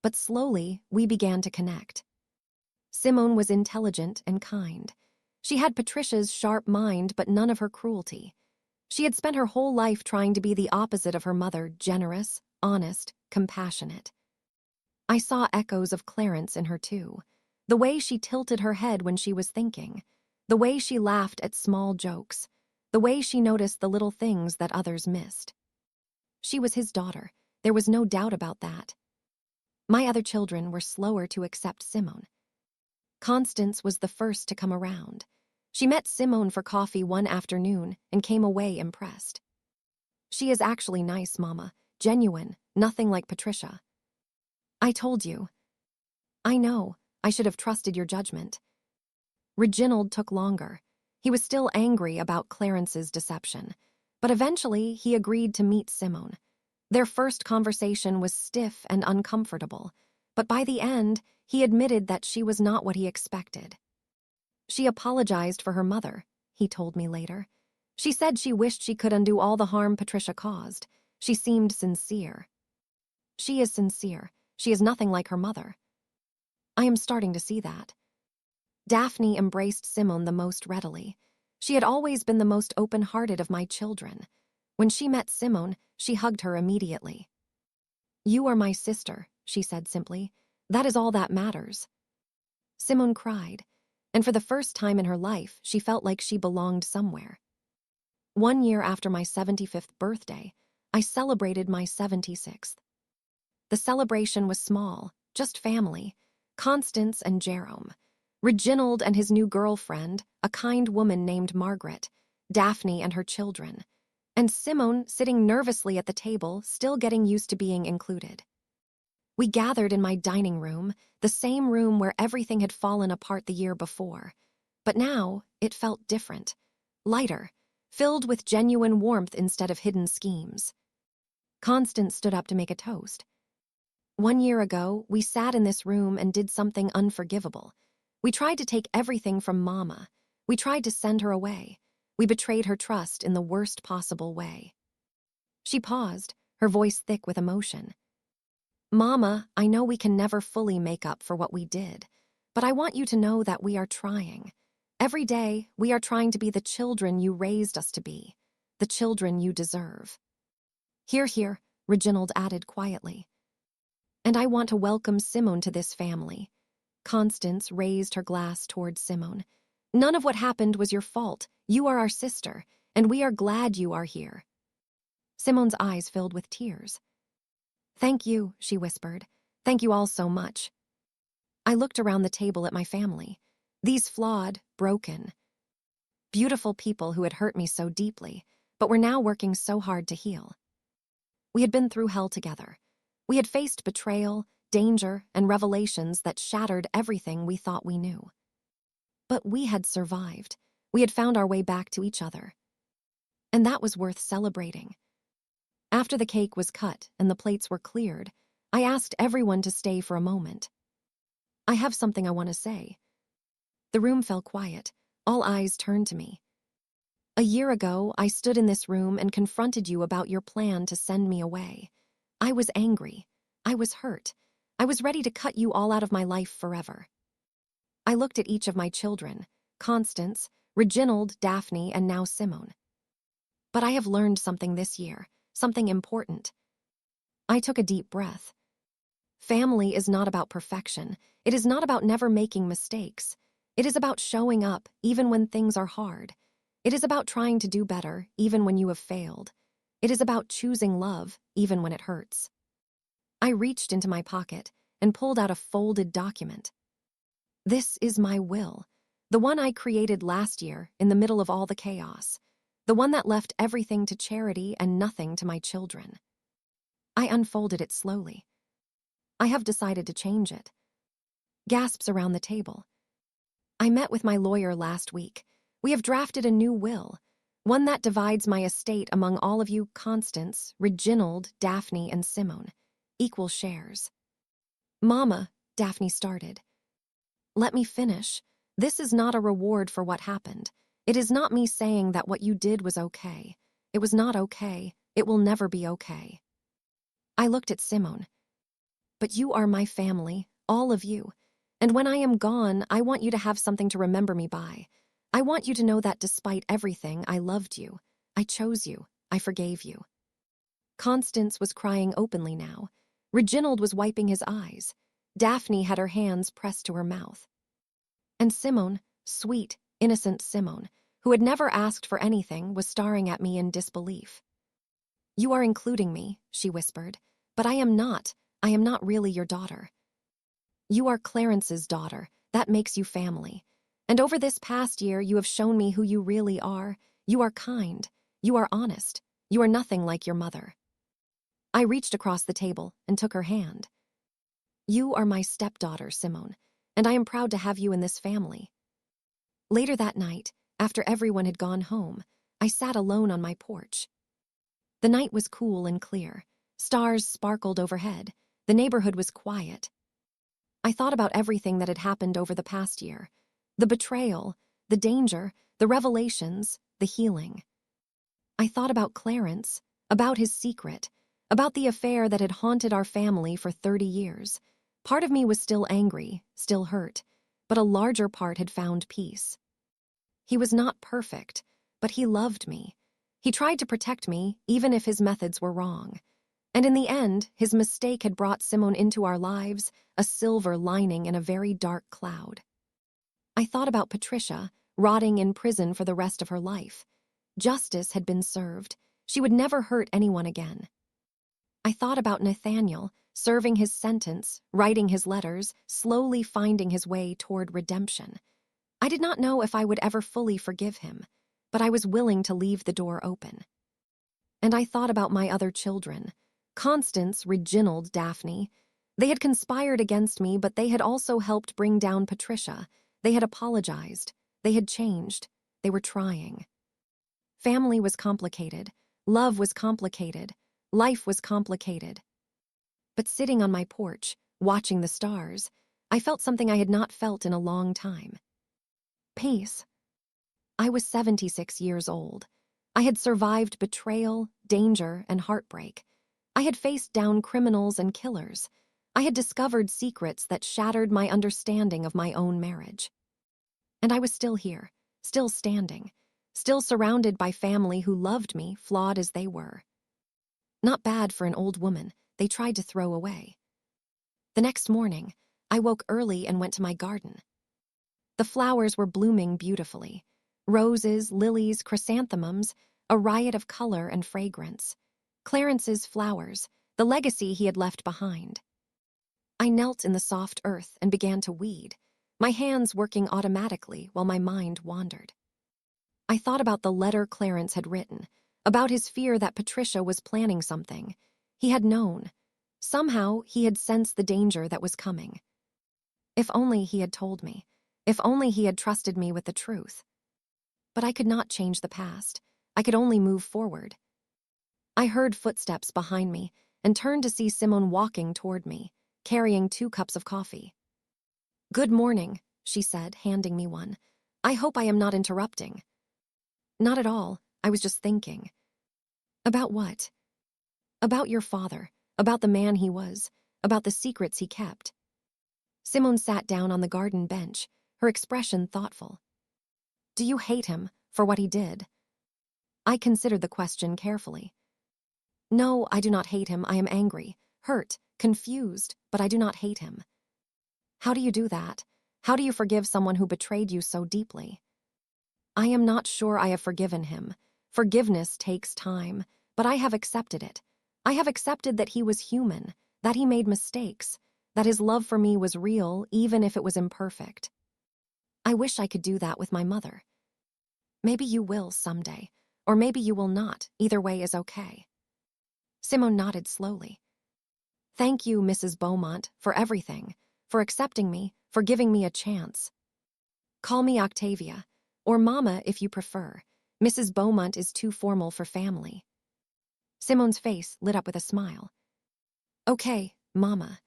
But slowly, we began to connect. Simone was intelligent and kind. She had Patricia's sharp mind, but none of her cruelty. She had spent her whole life trying to be the opposite of her mother, generous, honest, compassionate. I saw echoes of Clarence in her too. The way she tilted her head when she was thinking. The way she laughed at small jokes. The way she noticed the little things that others missed. She was his daughter. There was no doubt about that. My other children were slower to accept Simone. Constance was the first to come around. She met Simone for coffee one afternoon and came away impressed. She is actually nice, Mama. Genuine, nothing like Patricia. I told you. I know. I should have trusted your judgment. Reginald took longer. He was still angry about Clarence's deception, but eventually he agreed to meet Simone. Their first conversation was stiff and uncomfortable, but by the end, he admitted that she was not what he expected. She apologized for her mother, he told me later. She said she wished she could undo all the harm Patricia caused. She seemed sincere. She is sincere. She is nothing like her mother. I am starting to see that. Daphne embraced Simone the most readily. She had always been the most open-hearted of my children. When she met Simone, she hugged her immediately. You are my sister, she said simply. That is all that matters. Simone cried, and for the first time in her life, she felt like she belonged somewhere. 1 year after my 75th birthday, I celebrated my 76th. The celebration was small, just family, Constance and Jerome, Reginald and his new girlfriend, a kind woman named Margaret, Daphne and her children, and Simone sitting nervously at the table, still getting used to being included. We gathered in my dining room, the same room where everything had fallen apart the year before. But now, it felt different, lighter, filled with genuine warmth instead of hidden schemes. Constance stood up to make a toast. 1 year ago, we sat in this room and did something unforgivable. We tried to take everything from Mama. We tried to send her away. We betrayed her trust in the worst possible way. She paused, her voice thick with emotion. Mama, I know we can never fully make up for what we did, but I want you to know that we are trying. Every day, we are trying to be the children you raised us to be, the children you deserve. Hear, hear, Reginald added quietly. And I want to welcome Simone to this family. Constance raised her glass toward Simone. None of what happened was your fault. You are our sister, and we are glad you are here. Simone's eyes filled with tears. Thank you, she whispered. Thank you all so much. I looked around the table at my family. These flawed, broken, beautiful people who had hurt me so deeply, but were now working so hard to heal. We had been through hell together. We had faced betrayal, danger, and revelations that shattered everything we thought we knew. But we had survived. We had found our way back to each other. And that was worth celebrating. After the cake was cut and the plates were cleared, I asked everyone to stay for a moment. I have something I want to say. The room fell quiet. All eyes turned to me. A year ago, I stood in this room and confronted you about your plan to send me away. I was angry. I was hurt. I was ready to cut you all out of my life forever. I looked at each of my children, Constance, Reginald, Daphne, and now Simone. But I have learned something this year, something important. I took a deep breath. Family is not about perfection. It is not about never making mistakes. It is about showing up, even when things are hard. It is about trying to do better, even when you have failed. It is about choosing love, even when it hurts. I reached into my pocket and pulled out a folded document. This is my will, the one I created last year in the middle of all the chaos, the one that left everything to charity and nothing to my children. I unfolded it slowly. I have decided to change it. Gasps around the table. I met with my lawyer last week. We have drafted a new will, one that divides my estate among all of you, Constance, Reginald, Daphne, and Simone. Equal shares. Mama, Daphne started. Let me finish. This is not a reward for what happened. It is not me saying that what you did was okay. It was not okay. It will never be okay. I looked at Simone. But you are my family, all of you. And when I am gone, I want you to have something to remember me by. I want you to know that despite everything, I loved you. I chose you. I forgave you. Constance was crying openly now. Reginald was wiping his eyes. Daphne had her hands pressed to her mouth. And Simone, sweet, innocent Simone, who had never asked for anything, was staring at me in disbelief. You are including me, she whispered, but I am not. I am not really your daughter. You are Clarence's daughter. That makes you family. And over this past year, you have shown me who you really are. You are kind. You are honest. You are nothing like your mother. I reached across the table and took her hand. You are my stepdaughter, Simone, and I am proud to have you in this family. Later that night, after everyone had gone home, I sat alone on my porch. The night was cool and clear. Stars sparkled overhead. The neighborhood was quiet. I thought about everything that had happened over the past year. The betrayal, the danger, the revelations, the healing. I thought about Clarence, about his secret, about the affair that had haunted our family for 30 years. Part of me was still angry, still hurt, but a larger part had found peace. He was not perfect, but he loved me. He tried to protect me, even if his methods were wrong. And in the end, his mistake had brought Simone into our lives, a silver lining in a very dark cloud. I thought about Patricia, rotting in prison for the rest of her life. Justice had been served. She would never hurt anyone again. I thought about Nathaniel, serving his sentence, writing his letters, slowly finding his way toward redemption. I did not know if I would ever fully forgive him, but I was willing to leave the door open. And I thought about my other children, Constance, Reginald, Daphne. They had conspired against me, but they had also helped bring down Patricia. They had apologized. They had changed. They were trying. Family was complicated. Love was complicated. Life was complicated. But sitting on my porch, watching the stars, I felt something I had not felt in a long time. Peace. I was 76 years old. I had survived betrayal, danger, and heartbreak. I had faced down criminals and killers. I had discovered secrets that shattered my understanding of my own marriage. And I was still here, still standing, still surrounded by family who loved me, flawed as they were. Not bad for an old woman they tried to throw away. The next morning, I woke early and went to my garden. The flowers were blooming beautifully. Roses, lilies, chrysanthemums, a riot of color and fragrance. Clarence's flowers, the legacy he had left behind. I knelt in the soft earth and began to weed, my hands working automatically while my mind wandered. I thought about the letter Clarence had written, about his fear that Patricia was planning something. He had known. Somehow, he had sensed the danger that was coming. If only he had told me. If only he had trusted me with the truth. But I could not change the past. I could only move forward. I heard footsteps behind me and turned to see Simone walking toward me, carrying 2 cups of coffee. Good morning, she said, handing me one. I hope I am not interrupting. Not at all. I was just thinking. About what? About your father, about the man he was, about the secrets he kept. Simone sat down on the garden bench, her expression thoughtful. Do you hate him for what he did? I considered the question carefully. No, I do not hate him. I am angry, hurt, confused, but I do not hate him. How do you do that? How do you forgive someone who betrayed you so deeply? I am not sure I have forgiven him. Forgiveness takes time, but I have accepted it. I have accepted that he was human, that he made mistakes, that his love for me was real, even if it was imperfect. I wish I could do that with my mother. Maybe you will someday, or maybe you will not. Either way is okay. Simone nodded slowly. Thank you, Mrs. Beaumont, for everything, for accepting me, for giving me a chance. Call me Octavia, or Mama if you prefer. Mrs. Beaumont is too formal for family. Simone's face lit up with a smile. Okay, Mama.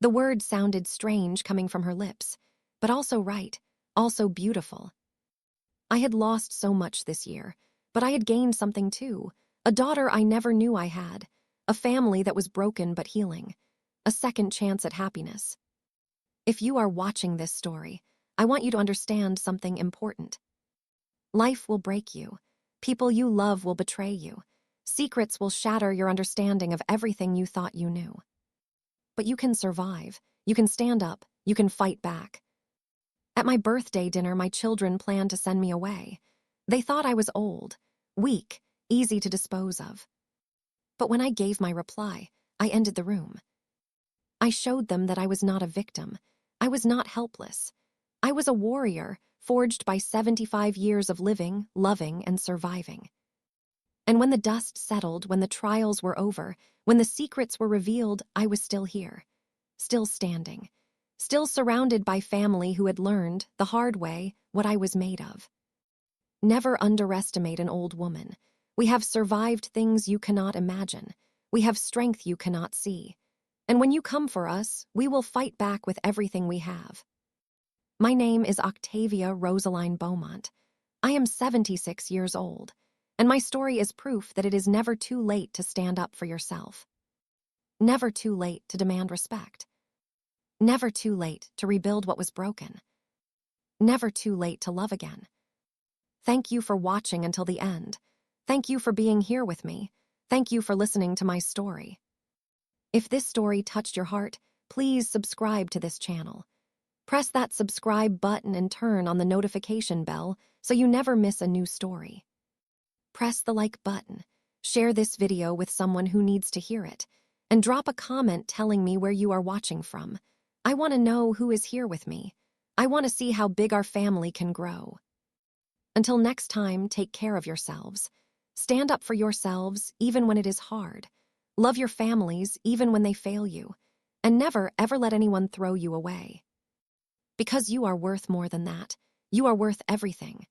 The word sounded strange coming from her lips, but also right, also beautiful. I had lost so much this year, but I had gained something too. A daughter I never knew I had, a family that was broken but healing, a second chance at happiness. If you are watching this story, I want you to understand something important. Life will break you. People you love will betray you. Secrets will shatter your understanding of everything you thought you knew. But you can survive. You can stand up. You can fight back. At my birthday dinner, my children planned to send me away. They thought I was old, weak, easy to dispose of. But when I gave my reply, I ended the room. I showed them that I was not a victim. I was not helpless. I was a warrior, forged by 75 years of living, loving, and surviving. And when the dust settled, when the trials were over, when the secrets were revealed, I was still here, still standing, still surrounded by family who had learned, the hard way, what I was made of. Never underestimate an old woman. We have survived things you cannot imagine. We have strength you cannot see. And when you come for us, we will fight back with everything we have. My name is Octavia Rosaline Beaumont. I am 76 years old, and my story is proof that it is never too late to stand up for yourself. Never too late to demand respect. Never too late to rebuild what was broken. Never too late to love again. Thank you for watching until the end. Thank you for being here with me. Thank you for listening to my story. If this story touched your heart, please subscribe to this channel. Press that subscribe button and turn on the notification bell so you never miss a new story. Press the like button, share this video with someone who needs to hear it, and drop a comment telling me where you are watching from. I want to know who is here with me. I want to see how big our family can grow. Until next time, take care of yourselves. Stand up for yourselves even when it is hard. Love your families even when they fail you. And never, ever let anyone throw you away. Because you are worth more than that. You are worth everything.